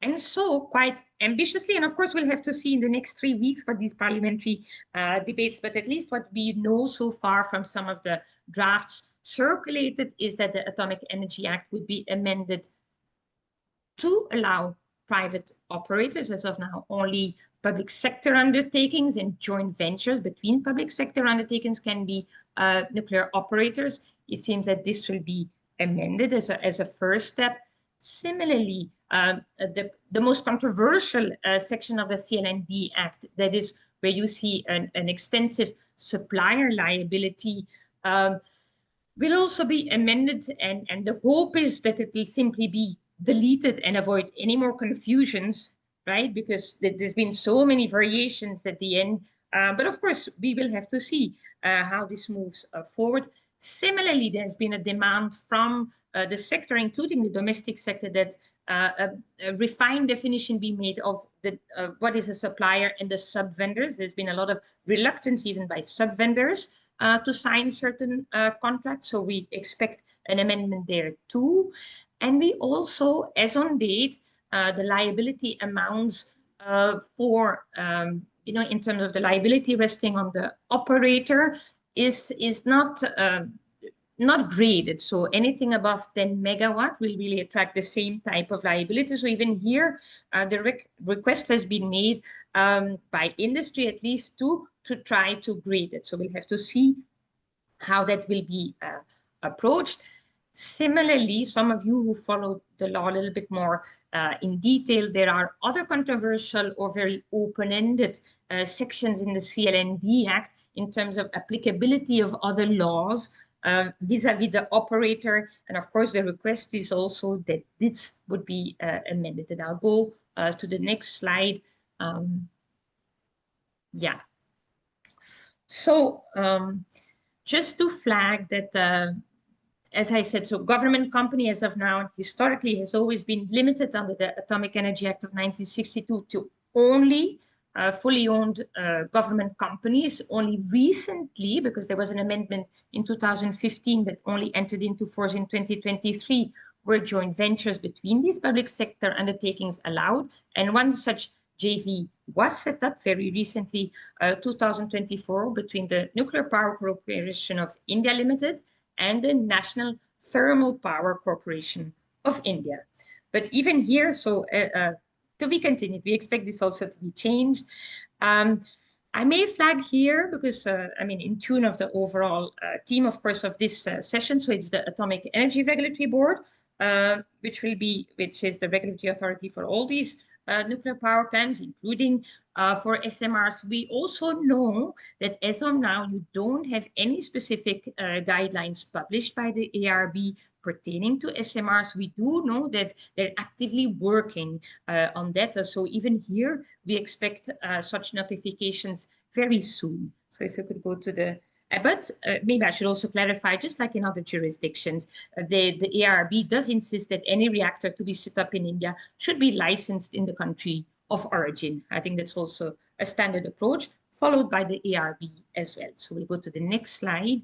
And so quite ambitiously, and of course we'll have to see in the next 3 weeks what these parliamentary debates, but at least what we know so far from some of the drafts circulated is that the Atomic Energy Act would be amended to allow private operators, as of now only public sector undertakings and joint ventures between public sector undertakings can be nuclear operators. It seems that this will be amended as a first step. Similarly, the most controversial section of the CLND Act, that is where you see an extensive supplier liability, will also be amended, and the hope is that it will simply be deleted and avoid any more confusions, right? Because there's been so many variations at the end. But of course, we will have to see how this moves forward. Similarly, there's been a demand from the sector, including the domestic sector, that a refined definition be made of what is a supplier and the sub-vendors. There's been a lot of reluctance even by sub-vendors to sign certain contracts. So we expect an amendment there too. And we also, as on date, the liability amounts for, in terms of the liability resting on the operator is not graded. So anything above 10 megawatt will really attract the same type of liability. So even here, the request has been made by industry at least to try to grade it. So we'll have to see how that will be approached. Similarly, some of you who followed the law a little bit more in detail, there are other controversial or very open-ended sections in the CLND Act in terms of applicability of other laws vis-a-vis the operator. And of course, the request is also that this would be amended. And I'll go to the next slide. Yeah. So just to flag that, as I said, so government company as of now historically has always been limited under the Atomic Energy Act of 1962 to only fully owned government companies. Only recently, because there was an amendment in 2015 that only entered into force in 2023, were joint ventures between these public sector undertakings allowed. And one such JV was set up very recently, 2024, between the Nuclear Power Corporation of India Limited and the National Thermal Power Corporation of India. But even here, so to be continued, we expect this also to be changed. I may flag here because, in tune of the overall theme, of course, of this session, so it's the Atomic Energy Regulatory Board, which is the regulatory authority for all these nuclear power plants, including for SMRs. We also know that as of now, you don't have any specific guidelines published by the ARB pertaining to SMRs. We do know that they're actively working on that. So even here, we expect such notifications very soon. So if you could go to the but maybe I should also clarify, just like in other jurisdictions, the ARB does insist that any reactor to be set up in India should be licensed in the country of origin. I think that's also a standard approach followed by the ARB as well. So we'll go to the next slide.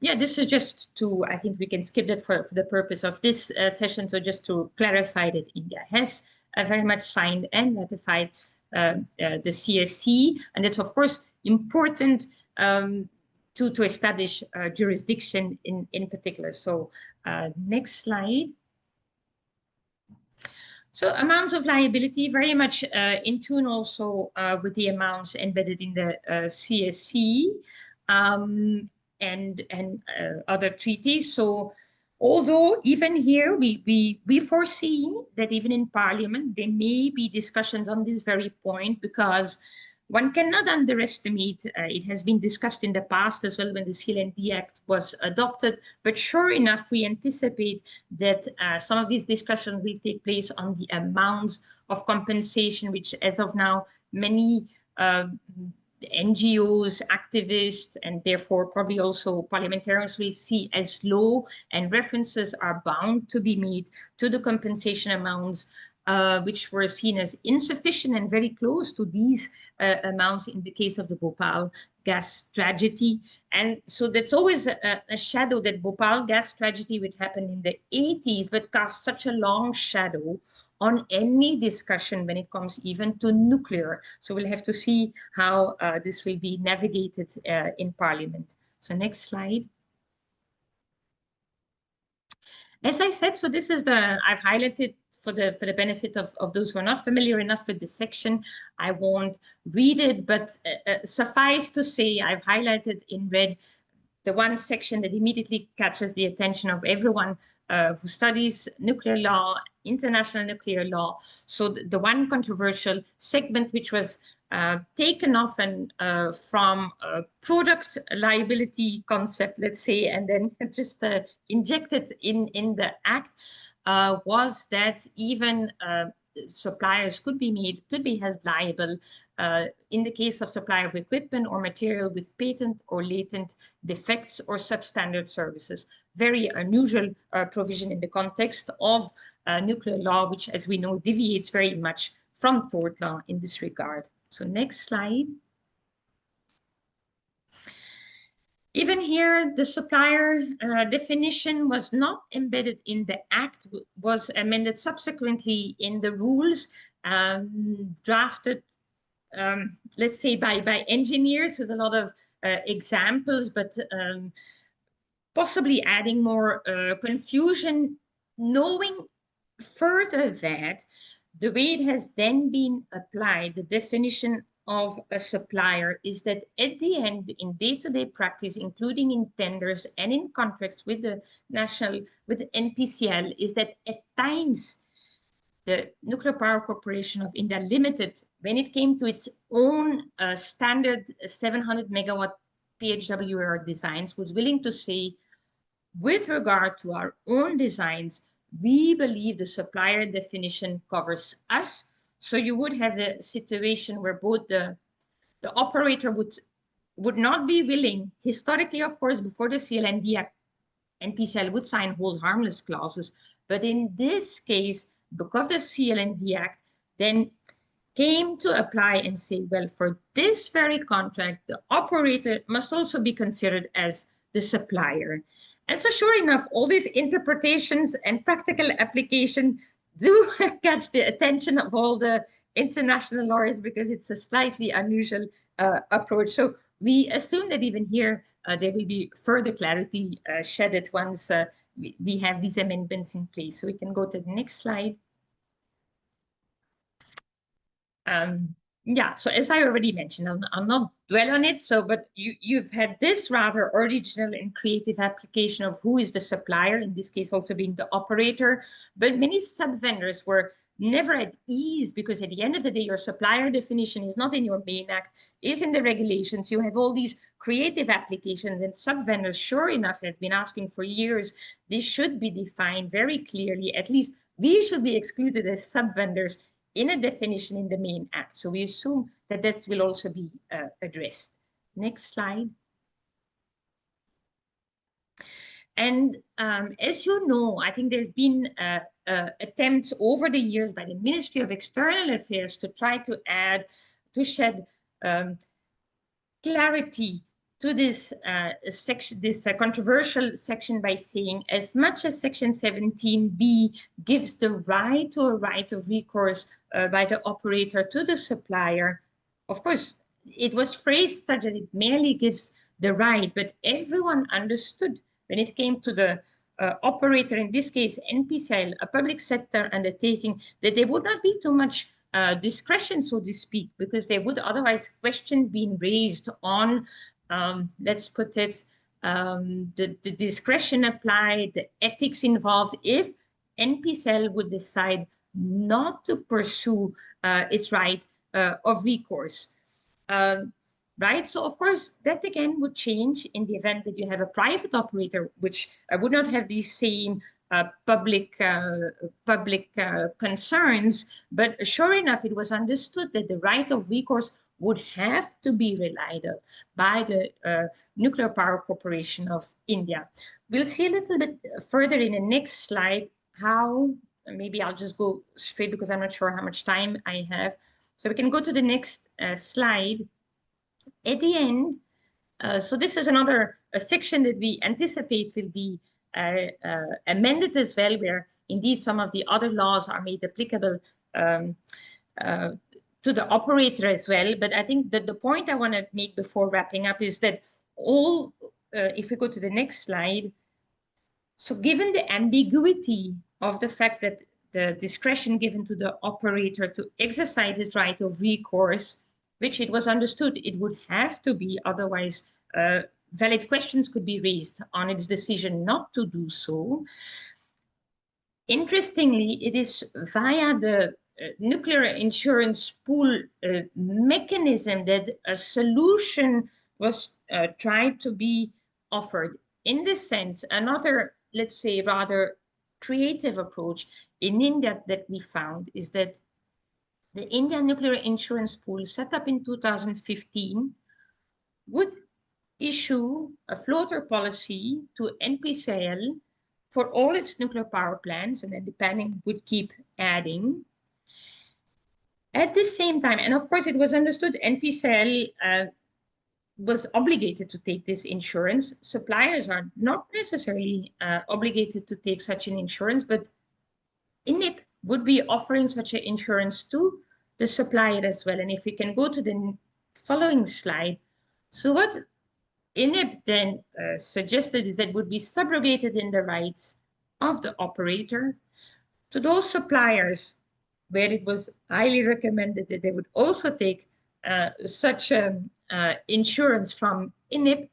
This is just to, I think we can skip that for the purpose of this session. So just to clarify that India has very much signed and ratified the CSC, and it's of course important to establish jurisdiction in particular. So next slide. So amounts of liability, very much in tune also with the amounts embedded in the CSC and other treaties. So although even here we foresee that even in Parliament there may be discussions on this very point, because one cannot underestimate, it has been discussed in the past as well when the CLND Act was adopted, but sure enough, we anticipate that some of these discussions will take place on the amounts of compensation, which as of now, many NGOs, activists, and therefore probably also parliamentarians will see as low, and references are bound to be made to the compensation amounts which were seen as insufficient and very close to these amounts in the case of the Bhopal gas tragedy. And so that's always a shadow, that Bhopal gas tragedy, which happened in the 80s, but cast such a long shadow on any discussion when it comes even to nuclear. So we'll have to see how this will be navigated in Parliament. So next slide. As I said, so this is I've highlighted for the benefit of those who are not familiar enough with this section. I won't read it, but suffice to say, I've highlighted in red the one section that immediately catches the attention of everyone who studies nuclear law, international nuclear law. So the one controversial segment which was taken off and from a product liability concept, let's say, and then just injected in the act, was that even suppliers could be held liable in the case of supply of equipment or material with patent or latent defects or substandard services. Very unusual provision in the context of nuclear law, which, as we know, deviates very much from tort law in this regard. So next slide. Even here, the supplier definition was not embedded in the act, was amended subsequently in the rules, drafted, let's say, by engineers with a lot of examples, but possibly adding more confusion, knowing further that the way it has then been applied, the definition of a supplier, is that at the end, in day-to-day practice, including in tenders and in contracts with the NPCL, is that at times the Nuclear Power Corporation of India Limited, when it came to its own standard 700 megawatt PHWR designs, was willing to say, with regard to our own designs, we believe the supplier definition covers us. So you would have a situation where both the operator would not be willing, historically, of course, before the CLND Act, NPCL would sign hold harmless clauses. But in this case, because the CLND Act then came to apply and say, well, for this very contract, the operator must also be considered as the supplier. And so sure enough, all these interpretations and practical application do catch the attention of all the international lawyers, because it's a slightly unusual approach. So we assume that even here, there will be further clarity shedded once we have these amendments in place. So we can go to the next slide. Yeah, so as I already mentioned, I'll not dwell on it. So, but you've had this rather original and creative application of who is the supplier, in this case also being the operator. But many sub-vendors were never at ease, because at the end of the day, your supplier definition is not in your main act, is in the regulations. You have all these creative applications, and sub-vendors, sure enough, have been asking for years, this should be defined very clearly. At least we should be excluded as sub-vendors in a definition in the main act. So we assume that that will also be addressed. Next slide. And as you know, I think there's been attempts over the years by the Ministry of External Affairs to try to shed clarity to this section, this controversial section, by saying, as much as Section 17B gives the right to a right of recourse by the operator to the supplier, of course, it was phrased such that it merely gives the right, but everyone understood when it came to the operator, in this case NPCL, a public sector undertaking, that there would not be too much discretion, so to speak, because there would otherwise questions being raised on, let's put it, the discretion applied, the ethics involved, if NPCL would decide not to pursue its right of recourse. Right, so of course that again would change in the event that you have a private operator, which would not have these same public concerns, but sure enough, it was understood that the right of recourse would have to be relied on by the Nuclear Power Corporation of India. We'll see a little bit further in the next slide how, maybe I'll just go straight because I'm not sure how much time I have. So we can go to the next slide. At the end, so this is another section that we anticipate will be amended as well, where indeed some of the other laws are made applicable to the operator as well. But I think that the point I want to make before wrapping up is that all, if we go to the next slide, so given the ambiguity of the fact that the discretion given to the operator to exercise its right of recourse, which it was understood it would have to be, otherwise valid questions could be raised on its decision not to do so. Interestingly, it is via the nuclear insurance pool mechanism that a solution was tried to be offered. In this sense, another, let's say, rather creative approach in India that we found is that the Indian Nuclear Insurance Pool, set up in 2015, would issue a floater policy to NPCL for all its nuclear power plants, and then depending would keep adding. At the same time, and of course it was understood NPCL was obligated to take this insurance. Suppliers are not necessarily obligated to take such an insurance, but INIP would be offering such an insurance to the supplier as well. And if we can go to the following slide. So what INIP then suggested is that would be subrogated in the rights of the operator to those suppliers where it was highly recommended that they would also take such insurance from INIP.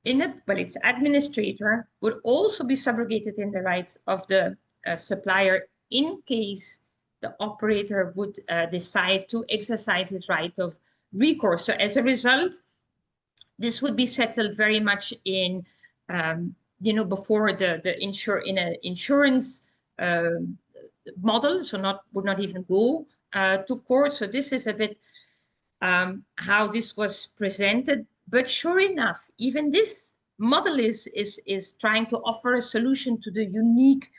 INIP, well, its administrator, would also be subrogated in the rights of the supplier in case the operator would decide to exercise his right of recourse. So as a result, this would be settled very much in, before in an insurance model, so would not even go to court. So this is a bit how this was presented. But sure enough, even this model is trying to offer a solution to the unique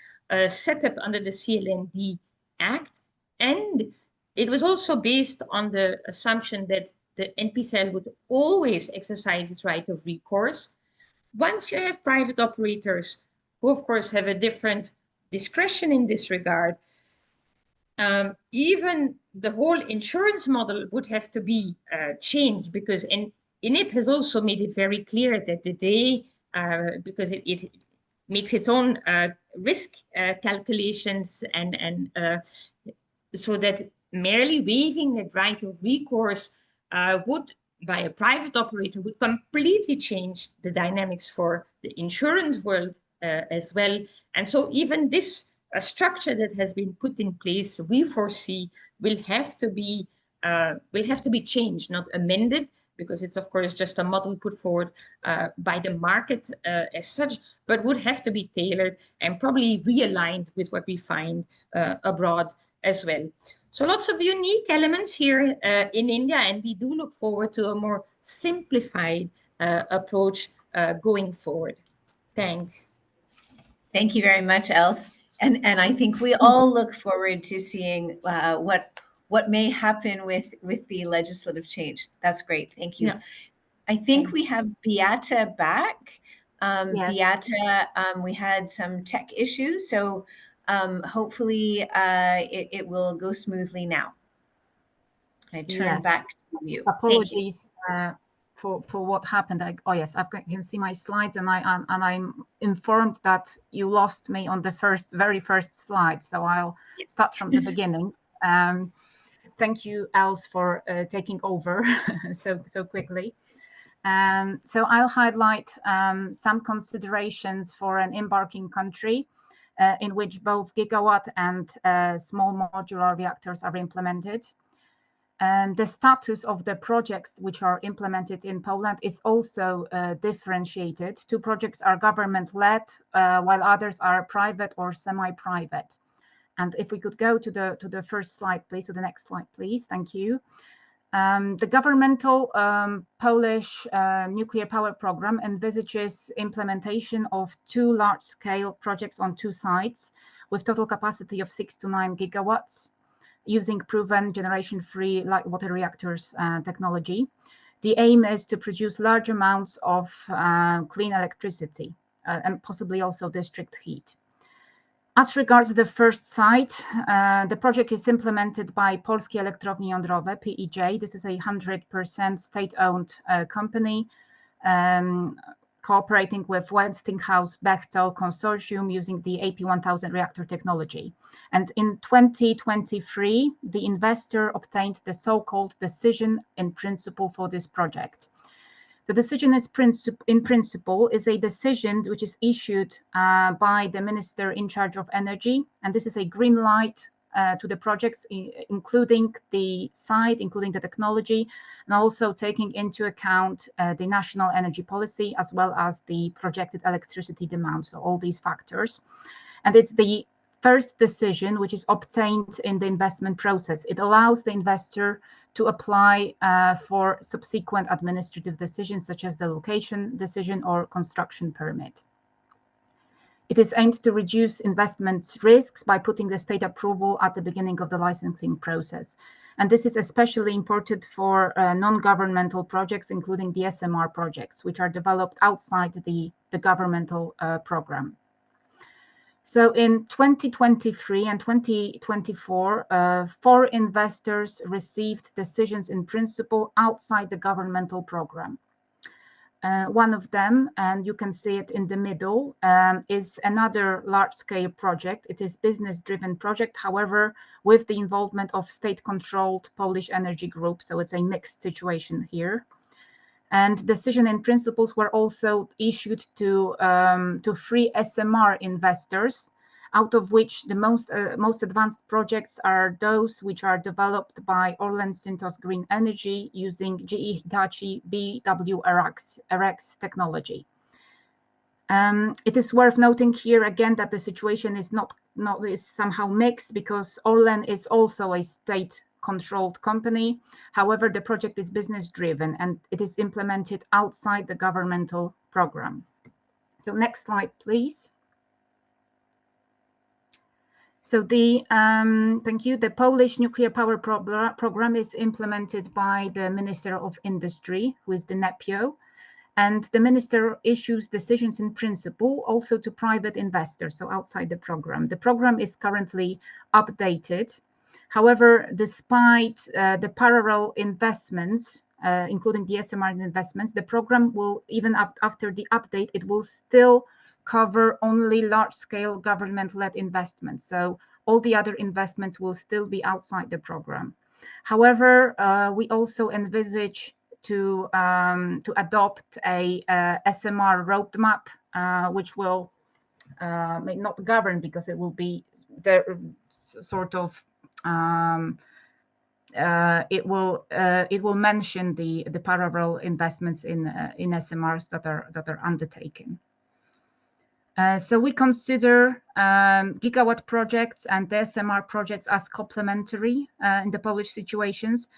setup under the CLND Act. And it was also based on the assumption that the NPCL would always exercise its right of recourse. Once you have private operators who, of course, have a different discretion in this regard, even the whole insurance model would have to be changed, because INIP has also made it very clear that the day, because it makes its own risk calculations, and so that merely waiving that right of recourse would, by a private operator, would completely change the dynamics for the insurance world as well. And so even this structure that has been put in place, we foresee will have to be changed, not amended, because it's of course just a model put forward by the market as such, but would have to be tailored and probably realigned with what we find abroad as well. So lots of unique elements here in India, and we do look forward to a more simplified approach going forward. Thanks. Thank you very much, Else. And I think we all look forward to seeing what may happen with the legislative change. That's great. Thank you. I think we have Beata back. Yes. Beata, we had some tech issues, so hopefully it will go smoothly now. I turn back to you. Apologies for what happened. Oh yes, you can see my slides, and I'm informed that you lost me on the very first slide. So I'll start from the beginning. Thank you, Els, for taking over so quickly. So I'll highlight some considerations for an embarking country in which both gigawatt and small modular reactors are implemented. The status of the projects which are implemented in Poland is also differentiated. 2 projects are government-led, while others are private or semi-private. And if we could go to the first slide, please, to the next slide, please. Thank you. The governmental Polish nuclear power program envisages implementation of 2 large-scale projects on 2 sites with total capacity of 6 to 9 gigawatts using proven generation-free light water reactors technology. The aim is to produce large amounts of clean electricity and possibly also district heat. As regards the first site, the project is implemented by Polskie Elektrownie Jądrowe, PEJ. This is a 100% state-owned company cooperating with Westinghouse Bechtel Consortium using the AP1000 reactor technology. And in 2023, the investor obtained the so-called decision in principle for this project. The decision in principle is a decision which is issued by the minister in charge of energy, and this is a green light to the projects, including the site, including the technology, and also taking into account the national energy policy as well as the projected electricity demand, so all these factors. And it's the first decision which is obtained in the investment process. It allows the investor to apply for subsequent administrative decisions, such as the location decision or construction permit. It is aimed to reduce investment risks by putting the state approval at the beginning of the licensing process. And this is especially important for non-governmental projects, including the SMR projects, which are developed outside the governmental program. So in 2023 and 2024, 4 investors received decisions in principle outside the governmental program. One of them, and you can see it in the middle, is another large-scale project. It is business-driven project, however, with the involvement of state-controlled Polish energy group. So it's a mixed situation here. And decision in principles were also issued to 3 SMR investors, out of which the most advanced projects are those which are developed by Orlen Synthos Green Energy using GE Hitachi BW-RX technology. It is worth noting here again that the situation is is somehow mixed, because Orlen is also a state-controlled company. However, the project is business-driven and it is implemented outside the governmental program. So next slide, please. So thank you. The Polish nuclear power program is implemented by the Minister of Industry, who is the NEPIO, and the minister issues decisions in principle also to private investors, so outside the program. The program is currently updated. However, despite the parallel investments, including the SMR investments, the program will, even after the update, it will still cover only large-scale government-led investments. So all the other investments will still be outside the program. However, we also envisage to adopt a SMR roadmap, which will may not govern, because it will be the sort of it will mention the parallel investments in SMRs that are undertaken. So we consider gigawatt projects and the SMR projects as complementary in the Polish situations.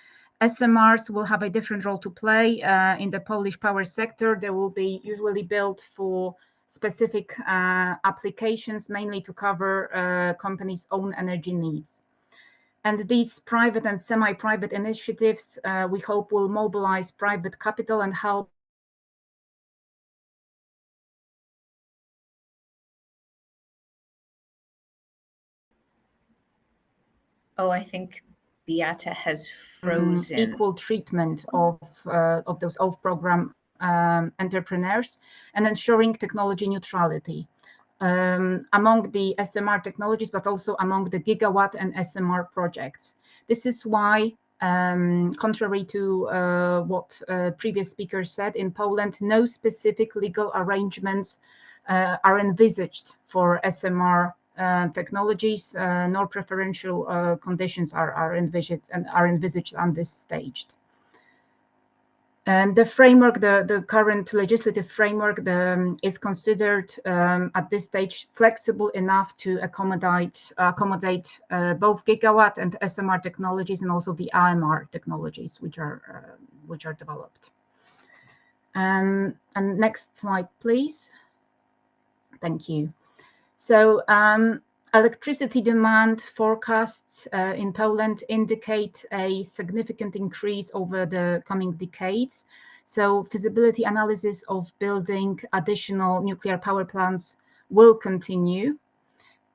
SMRs will have a different role to play in the Polish power sector. They will be usually built for specific applications, mainly to cover companies' own energy needs. And these private and semi-private initiatives, we hope, will mobilize private capital and help Oh, I think Beata has frozen. Equal treatment of those off-program entrepreneurs, and ensuring technology neutrality among the SMR technologies, but also among the gigawatt and SMR projects. This is why, contrary to what previous speakers said, in Poland, no specific legal arrangements are envisaged for SMR technologies, nor preferential conditions are envisaged on this stage. The framework, the current legislative framework, is considered at this stage flexible enough to accommodate both gigawatt and SMR technologies, and also the AMR technologies which are developed. And next slide, please. Thank you. So electricity demand forecasts in Poland indicate a significant increase over the coming decades. So feasibility analysis of building additional nuclear power plants will continue.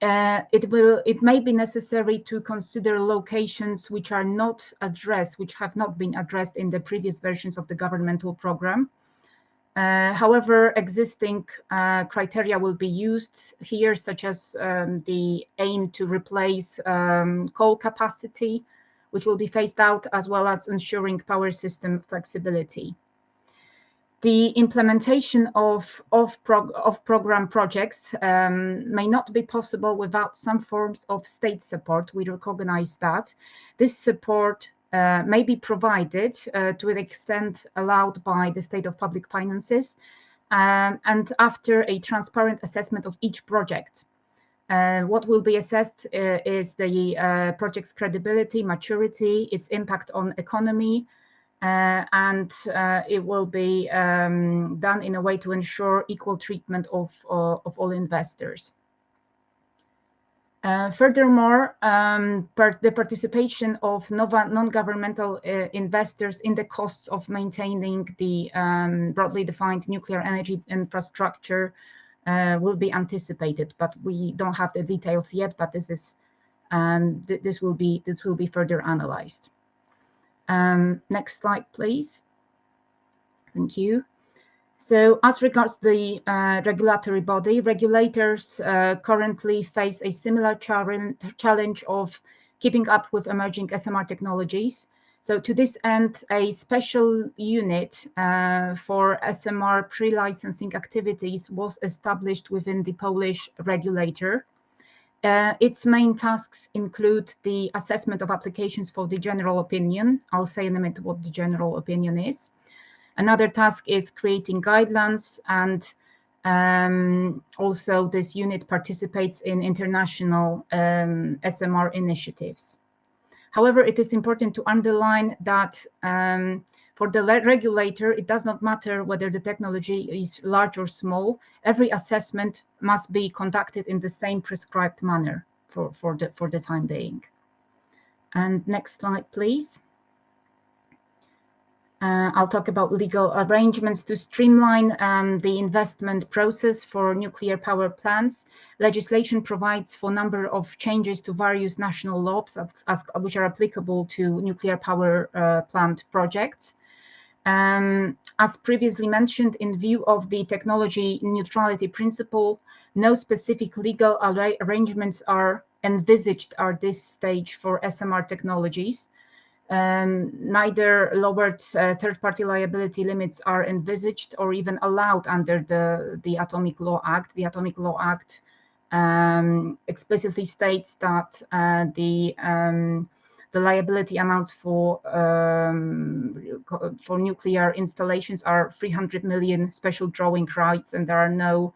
It may be necessary to consider locations which are not addressed, which have not been addressed in the previous versions of the governmental program. However, existing criteria will be used here, such as the aim to replace coal capacity, which will be phased out, as well as ensuring power system flexibility. The implementation of program projects may not be possible without some forms of state support. We recognize that. This support may be provided to an extent allowed by the state of public finances, and after a transparent assessment of each project. What will be assessed is the project's credibility, maturity, its impact on economy, and it will be done in a way to ensure equal treatment of all investors. Furthermore, the participation of non-governmental investors in the costs of maintaining the broadly defined nuclear energy infrastructure will be anticipated, but we don't have the details yet. But this is this will be further analyzed. Next slide, please. Thank you. So as regards the regulatory body, regulators currently face a similar challenge of keeping up with emerging SMR technologies. So to this end, a special unit for SMR pre-licensing activities was established within the Polish regulator. Its main tasks include the assessment of applications for the general opinion. I'll say in a minute what the general opinion is. Another task is creating guidelines, and also this unit participates in international SMR initiatives. However, it is important to underline that for the regulator, it does not matter whether the technology is large or small. Every assessment must be conducted in the same prescribed manner for the time being. And next slide, please. I'll talk about legal arrangements to streamline the investment process for nuclear power plants. Legislation provides for a number of changes to various national laws which are applicable to nuclear power plant projects. As previously mentioned, in view of the technology neutrality principle, no specific legal arrangements are envisaged at this stage for SMR technologies. Neither lowered third-party liability limits are envisaged or even allowed under the Atomic Law Act. The Atomic Law Act explicitly states that the liability amounts for nuclear installations are 300 million special drawing rights, and there are no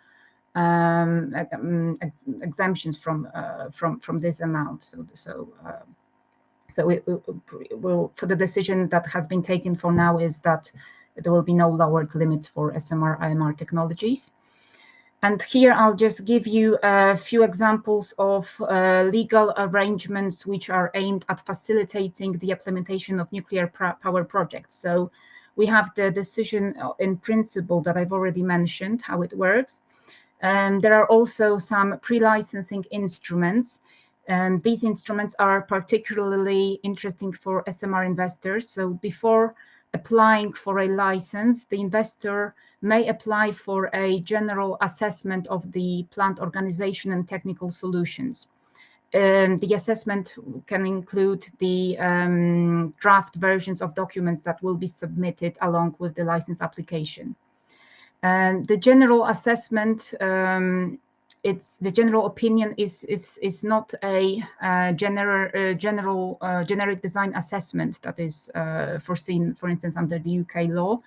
exemptions from this amount. So it will, for the decision that has been taken for now, is that there will be no lowered limits for SMR AMR technologies. And here I'll just give you a few examples of legal arrangements which are aimed at facilitating the implementation of nuclear power projects. So we have the decision in principle that I've already mentioned, how it works. And there are also some pre-licensing instruments. These instruments are particularly interesting for SMR investors. So before applying for a license, the investor may apply for a general assessment of the plant organization and technical solutions. The assessment can include the draft versions of documents that will be submitted along with the license application. The general assessment, the general opinion is not a generic design assessment that is foreseen, for instance, under the UK law.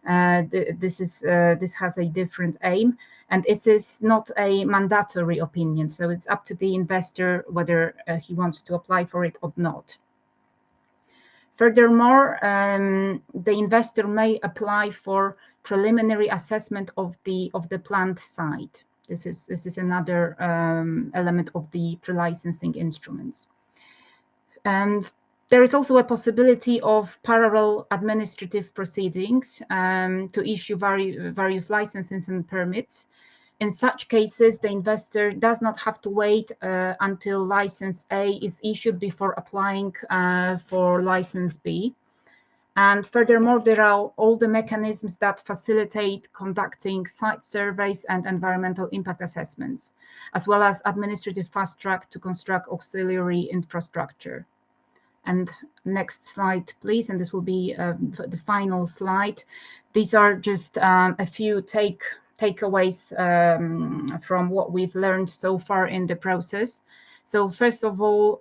This has a different aim, and it is not a mandatory opinion. So it's up to the investor whether he wants to apply for it or not. Furthermore, the investor may apply for preliminary assessment of the plant site. This is another element of the pre-licensing instruments. And there is also a possibility of parallel administrative proceedings to issue various licenses and permits. In such cases, the investor does not have to wait until license A is issued before applying for license B. And furthermore, there are all the mechanisms that facilitate conducting site surveys and environmental impact assessments, as well as administrative fast track to construct auxiliary infrastructure. And next slide, please. And this will be the final slide. These are just a few takeaways from what we've learned so far in the process. So first of all,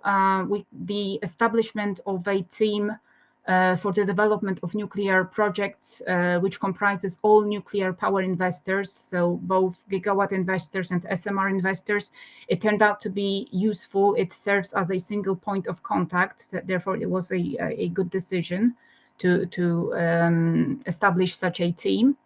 the establishment of a team for the development of nuclear projects, which comprises all nuclear power investors, so both gigawatt investors and SMR investors. It turned out to be useful. It serves as a single point of contact. Therefore, it was a good decision to establish such a team.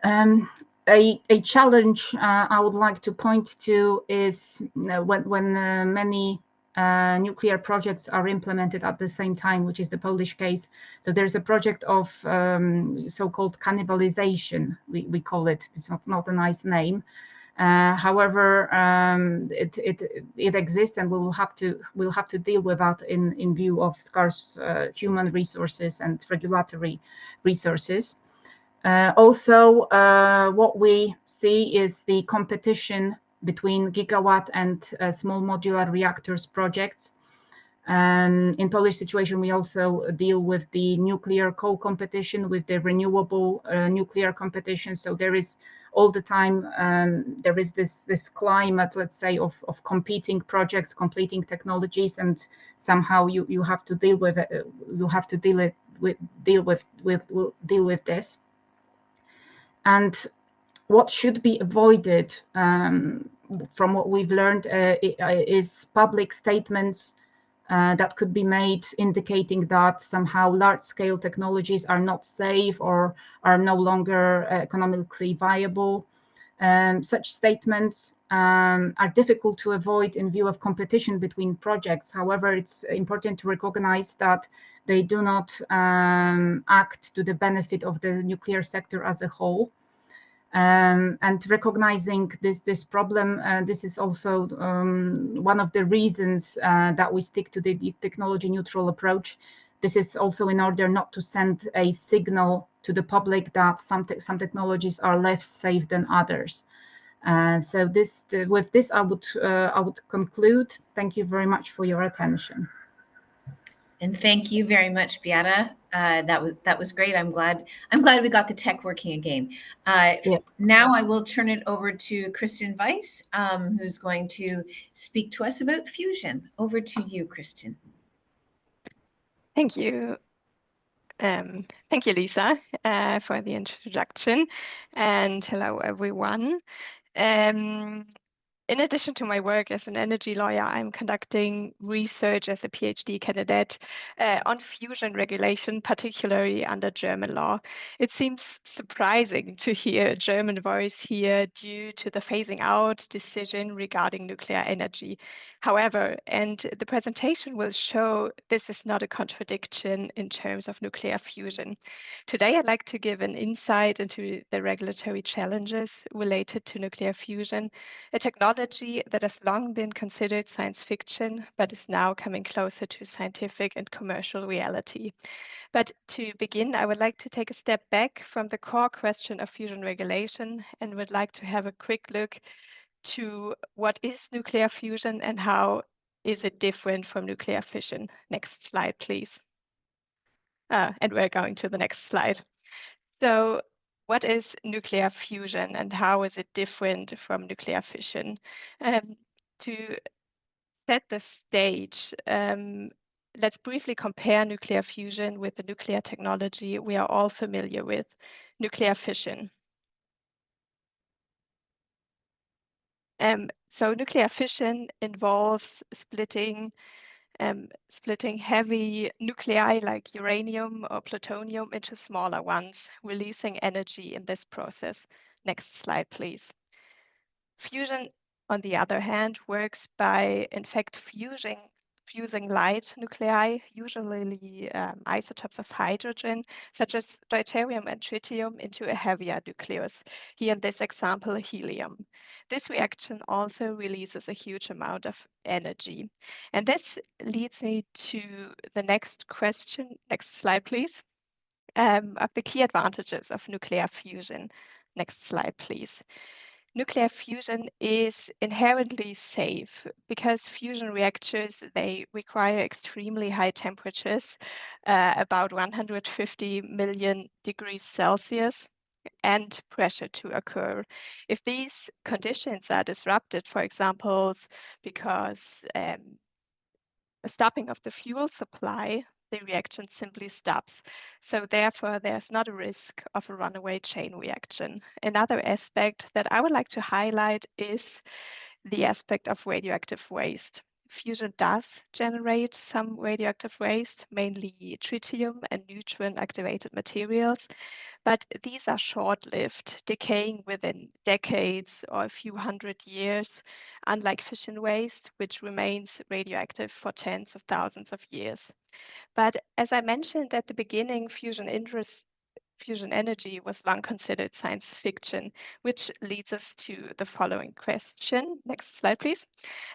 A challenge I would like to point to is when many nuclear projects are implemented at the same time, which is the Polish case. So there's a project of so-called cannibalization, we call it. It's not a nice name. However, it exists, and we'll have to deal with that in view of scarce human resources and regulatory resources. Also, what we see is the competition between gigawatt and small modular reactors projects. In Polish situation, we also deal with the nuclear coal competition, with the renewable nuclear competition. So there is all the time, there is this climate, let's say, of competing projects, competing technologies, and somehow you have to deal with it. You have to deal with this. And what should be avoided from what we've learned is public statements that could be made indicating that somehow large-scale technologies are not safe or are no longer economically viable. Such statements are difficult to avoid in view of competition between projects. However, it's important to recognize that they do not act to the benefit of the nuclear sector as a whole. And recognizing this problem, this is also one of the reasons that we stick to the technology neutral approach. This is also in order not to send a signal to the public that some technologies are less safe than others. So with this, I would conclude. Thank you very much for your attention. And thank you very much, Beata. That was great. I'm glad we got the tech working again. Yeah. Now I will turn it over to Kristen Weiss, who's going to speak to us about fusion. Over to you, Kristen. Thank you. Thank you, Lisa, for the introduction, and hello, everyone. In addition to my work as an energy lawyer, I'm conducting research as a PhD candidate on fusion regulation, particularly under German law. It seems surprising to hear a German voice here due to the phasing out decision regarding nuclear energy. However, and the presentation will show this is not a contradiction in terms of nuclear fusion. Today, I'd like to give an insight into the regulatory challenges related to nuclear fusion, a technology technology that has long been considered science fiction, but is now coming closer to scientific and commercial reality. But to begin, I would like to take a step back from the core question of fusion regulation and would like to have a quick look to what is nuclear fusion and how is it different from nuclear fission. Next slide, please. And we're going to the next slide. So what is nuclear fusion and how is it different from nuclear fission? To set the stage, let's briefly compare nuclear fusion with the nuclear technology we are all familiar with, nuclear fission. So nuclear fission involves splitting heavy nuclei like uranium or plutonium into smaller ones, releasing energy in this process. Next slide, please. Fusion, on the other hand, works by, in fact, fusing light nuclei, usually isotopes of hydrogen, such as deuterium and tritium, into a heavier nucleus, here in this example, helium. This reaction also releases a huge amount of energy. And this leads me to the next question. Next slide, please. Of the key advantages of nuclear fusion. Next slide, please. Nuclear fusion is inherently safe because fusion reactors, they require extremely high temperatures, about 150 million degrees Celsius, and pressure to occur. If these conditions are disrupted, for example, because a stopping of the fuel supply, the reaction simply stops. So therefore, there's not a risk of a runaway chain reaction. Another aspect that I would like to highlight is the aspect of radioactive waste. Fusion does generate some radioactive waste, mainly tritium and neutron-activated materials, but these are short-lived, decaying within decades or a few hundred years, unlike fission waste, which remains radioactive for tens of thousands of years. But as I mentioned at the beginning, fusion energy was long considered science fiction, which leads us to the following question. Next slide, please.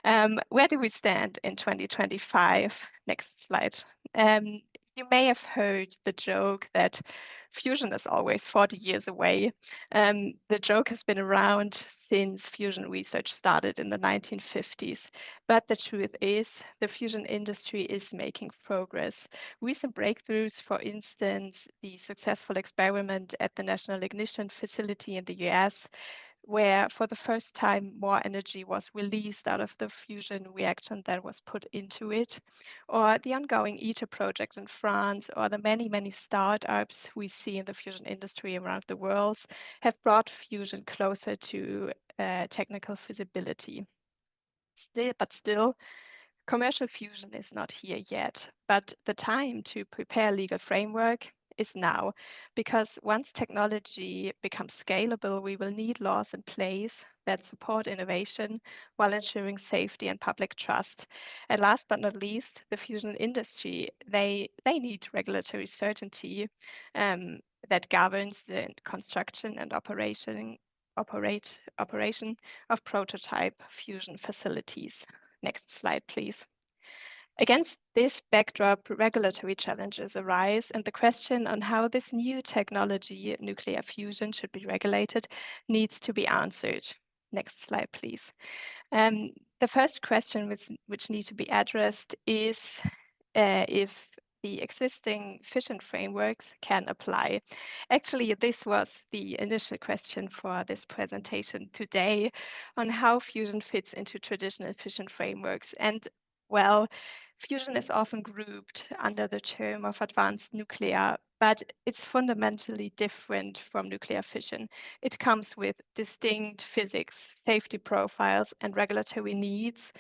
Where do we stand in 2025? Next slide. You may have heard the joke that fusion is always 40 years away. The joke has been around since fusion research started in the 1950s. But the truth is, the fusion industry is making progress. Recent breakthroughs, for instance, the successful experiment at the National Ignition Facility in the US, where for the first time more energy was released out of the fusion reaction than was put into it, or the ongoing ITER project in France, or the many, many startups we see in the fusion industry around the world, have brought fusion closer to technical feasibility. Still, commercial fusion is not here yet, but the time to prepare legal framework is now, because once technology becomes scalable, we will need laws in place that support innovation while ensuring safety and public trust. And last but not least, the fusion industry, they need regulatory certainty that governs the construction and operation of prototype fusion facilities. Next slide, please. Against this backdrop, regulatory challenges arise, and the question on how this new technology, nuclear fusion, should be regulated needs to be answered. Next slide, please. The first question which needs to be addressed is if the existing fission frameworks can apply. Actually, this was the initial question for this presentation today on how fusion fits into traditional fission frameworks. And well, fusion is often grouped under the term of advanced nuclear, but it's fundamentally different from nuclear fission. It comes with distinct physics, safety profiles, and regulatory needs,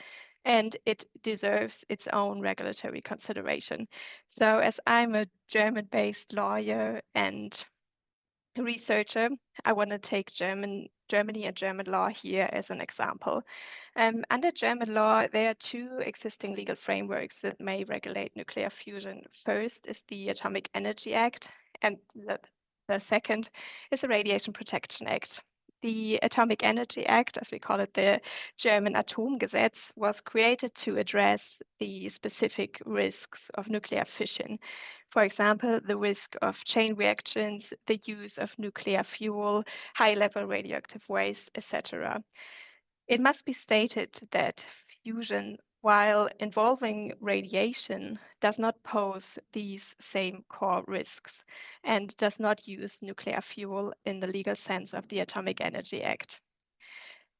and it deserves its own regulatory consideration. So as I'm a German-based lawyer and researcher, I want to take Germany and German law here as an example. Under German law, there are two existing legal frameworks that may regulate nuclear fusion. First is the Atomic Energy Act, and the second is the Radiation Protection Act. The Atomic Energy Act, as we call it, the German Atomgesetz, was created to address the specific risks of nuclear fission. For example, the risk of chain reactions, the use of nuclear fuel, high-level radioactive waste, etc. It must be stated that fusion, while involving radiation, does not pose these same core risks and does not use nuclear fuel in the legal sense of the Atomic Energy Act.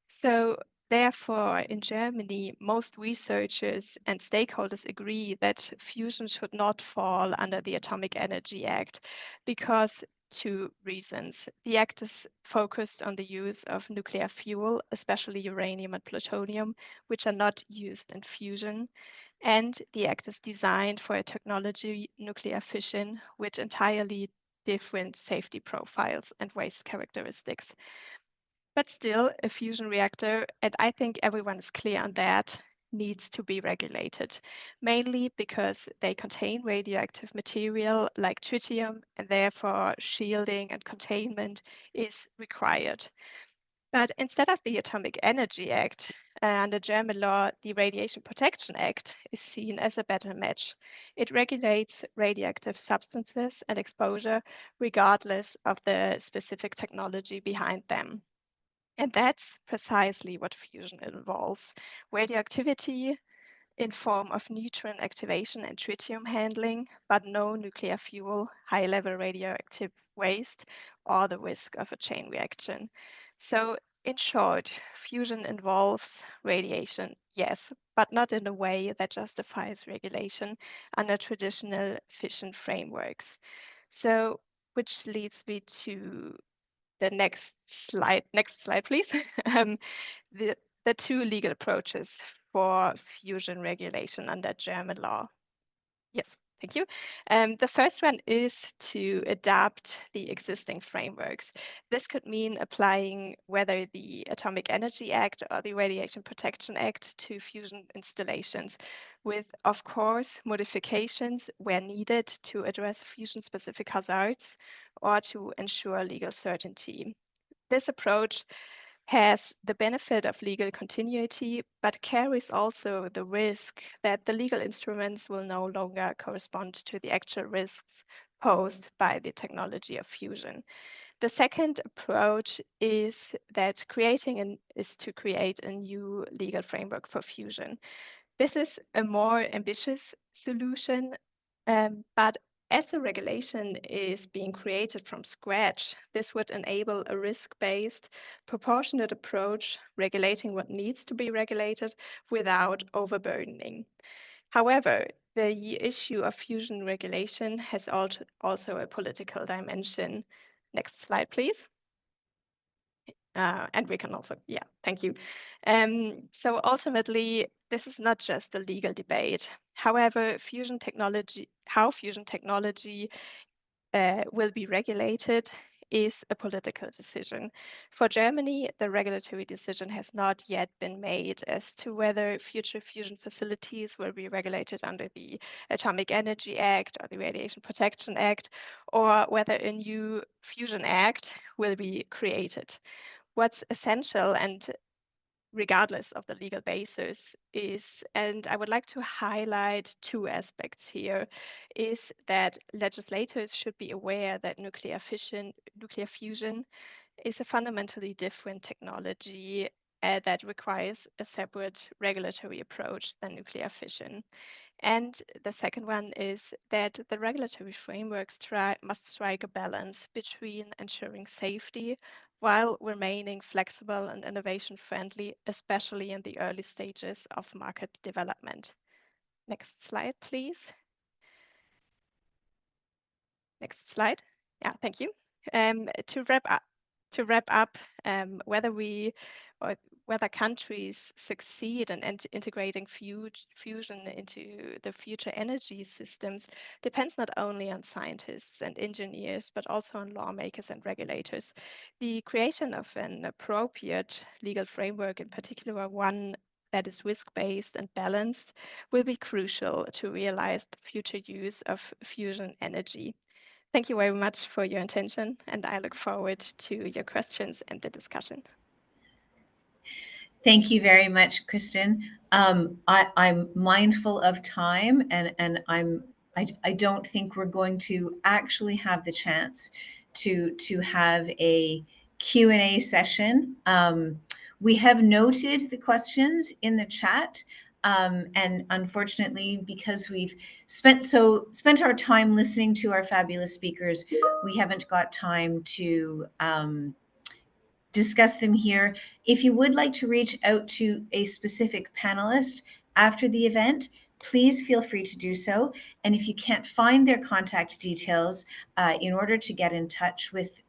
So therefore, in Germany, most researchers and stakeholders agree that fusion should not fall under the Atomic Energy Act because 2 reasons. The act is focused on the use of nuclear fuel, especially uranium and plutonium, which are not used in fusion. And the act is designed for a technology, nuclear fission, with entirely different safety profiles and waste characteristics. But still, a fusion reactor, and I think everyone is clear on that, needs to be regulated, mainly because they contain radioactive material like tritium, and therefore shielding and containment is required. But instead of the Atomic Energy Act, under German law, the Radiation Protection Act is seen as a better match. It regulates radioactive substances and exposure regardless of the specific technology behind them. And that's precisely what fusion involves. Radioactivity in form of neutron activation and tritium handling, but no nuclear fuel, high-level radioactive waste, or the risk of a chain reaction. So in short, fusion involves radiation, yes, but not in a way that justifies regulation under traditional fission frameworks. So, which leads me to the next slide. Next slide, please. The 2 legal approaches for fusion regulation under German law. Yes, thank you. The first one is to adapt the existing frameworks. This could mean applying whether the Atomic Energy Act or the Radiation Protection Act to fusion installations, with, of course, modifications where needed to address fusion-specific hazards or to ensure legal certainty. This approach has the benefit of legal continuity, but carries also the risk that the legal instruments will no longer correspond to the actual risks posed by the technology of fusion. The second approach is to create a new legal framework for fusion. This is a more ambitious solution, but as the regulation is being created from scratch, this would enable a risk-based, proportionate approach regulating what needs to be regulated without overburdening. However, the issue of fusion regulation has also a political dimension. Next slide, please. And we can also, yeah, thank you. So ultimately, this is not just a legal debate. However, how fusion technology will be regulated is a political decision. For Germany, the regulatory decision has not yet been made as to whether future fusion facilities will be regulated under the Atomic Energy Act or the Radiation Protection Act, or whether a new fusion act will be created. What's essential, and regardless of the legal basis, is, and I would like to highlight 2 aspects here, is that legislators should be aware that nuclear fusion is a fundamentally different technology that requires a separate regulatory approach than nuclear fission. And the second one is that the regulatory frameworks must strike a balance between ensuring safety while remaining flexible and innovation friendly, especially in the early stages of market development. Next slide, please. Next slide. Yeah, thank you. To wrap up, whether countries succeed in integrating fusion into the future energy systems depends not only on scientists and engineers, but also on lawmakers and regulators. The creation of an appropriate legal framework, in particular one that is risk-based and balanced, will be crucial to realize the future use of fusion energy. Thank you very much for your attention, and I look forward to your questions and the discussion. Thank you very much, Kristen. I'm mindful of time, and I don't think we're going to actually have the chance to have a Q&A session. We have noted the questions in the chat, and unfortunately, because we've spent our time listening to our fabulous speakers, we haven't got time to discuss them here. If you would like to reach out to a specific panelist after the event, please feel free to do so. And if you can't find their contact details in order to get in touch with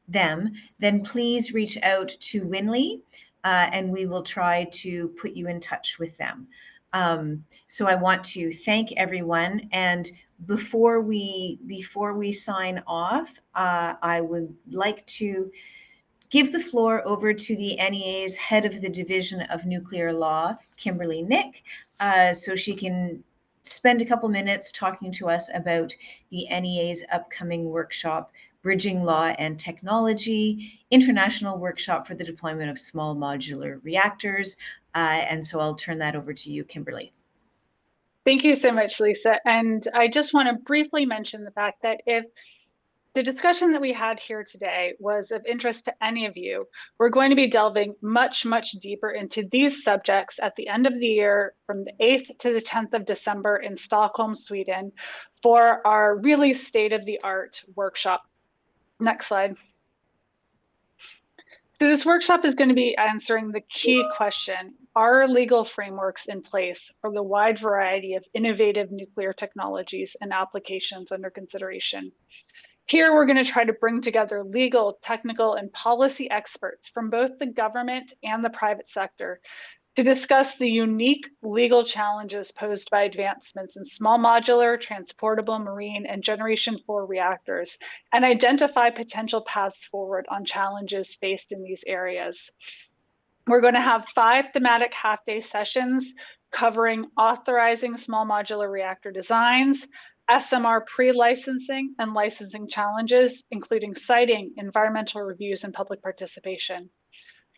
them, then please reach out to WiNLI, and we will try to put you in touch with them. So I want to thank everyone. And before we sign off, I would like to give the floor over to the NEA's head of the Division of Nuclear Law, Kimberly Nick, so she can spend a couple minutes talking to us about the NEA's upcoming workshop, Bridging Law and Technology, International Workshop for the Deployment of Small Modular Reactors. And so I'll turn that over to you, Kimberly. Thank you so much, Lisa. And I just want to briefly mention the fact that if the discussion that we had here today was of interest to any of you, we're going to be delving much, much deeper into these subjects at the end of the year from the 8th to the 10th of December in Stockholm, Sweden, for our really state-of-the-art workshop. Next slide. So this workshop is going to be answering the key question: are legal frameworks in place for the wide variety of innovative nuclear technologies and applications under consideration? Here, we're going to try to bring together legal, technical, and policy experts from both the government and the private sector to discuss the unique legal challenges posed by advancements in small modular, transportable, marine, and Generation 4 reactors, and identify potential paths forward on challenges faced in these areas. We're going to have 5 thematic half-day sessions covering authorizing small modular reactor designs, SMR pre-licensing and licensing challenges, including siting, environmental reviews, and public participation.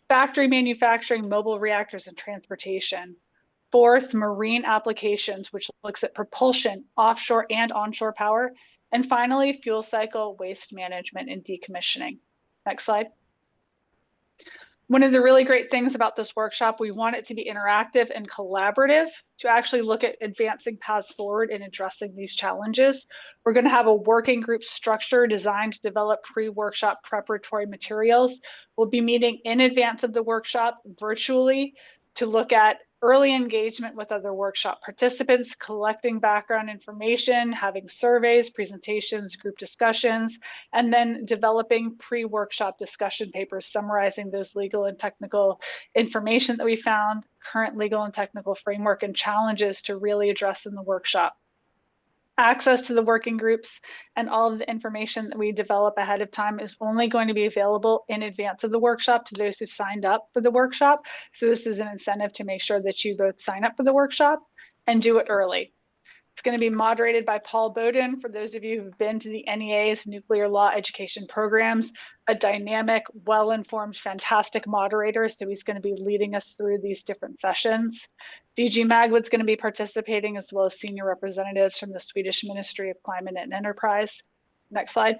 Factory manufacturing, mobile reactors, and transportation. 4th, marine applications, which looks at propulsion, offshore and onshore power. And finally, fuel cycle, waste management, and decommissioning. Next slide. One of the really great things about this workshop, we want it to be interactive and collaborative to actually look at advancing paths forward in addressing these challenges. We're going to have a working group structure designed to develop pre-workshop preparatory materials. We'll be meeting in advance of the workshop virtually to look at early engagement with other workshop participants, collecting background information, having surveys, presentations, group discussions, and then developing pre-workshop discussion papers summarizing those legal and technical information that we found, current legal and technical framework, and challenges to really address in the workshop. Access to the working groups and all of the information that we develop ahead of time is only going to be available in advance of the workshop to those who've signed up for the workshop. So this is an incentive to make sure that you both sign up for the workshop and do it early. It's going to be moderated by Paul Bowden. For those of you who've been to the NEA's nuclear law education programs, a dynamic, well-informed, fantastic moderator. So he's going to be leading us through these different sessions. DG Magwood's going to be participating, as well as senior representatives from the Swedish Ministry of Climate and Enterprise. Next slide.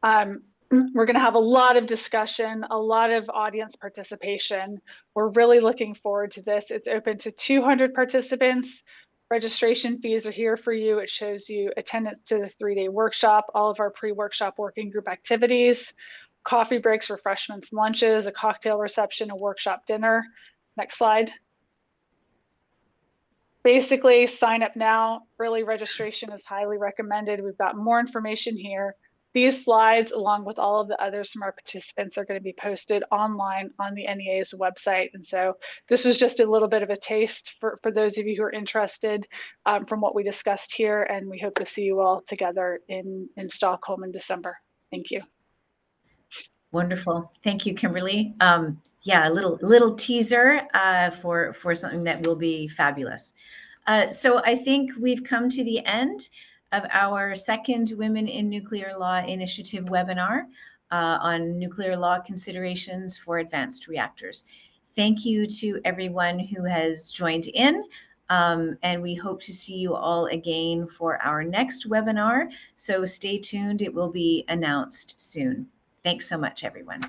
We're going to have a lot of discussion, a lot of audience participation. We're really looking forward to this. It's open to 200 participants. Registration fees are here for you. It shows you attendance to the 3-day workshop, all of our pre-workshop working group activities, coffee breaks, refreshments, lunches, a cocktail reception, a workshop dinner. Next slide. Basically, sign up now. Early registration is highly recommended. We've got more information here. These slides, along with all of the others from our participants, are going to be posted online on the NEA's website. And so this was just a little bit of a taste for those of you who are interested from what we discussed here. And we hope to see you all together in Stockholm in December. Thank you. Wonderful. Thank you, Kimberly. Yeah, a little teaser for something that will be fabulous. So I think we've come to the end. of our second Women in Nuclear Law Initiative webinar on nuclear law considerations for advanced reactors. Thank you to everyone who has joined in, and we hope to see you all again for our next webinar. So stay tuned, it will be announced soon. Thanks so much, everyone.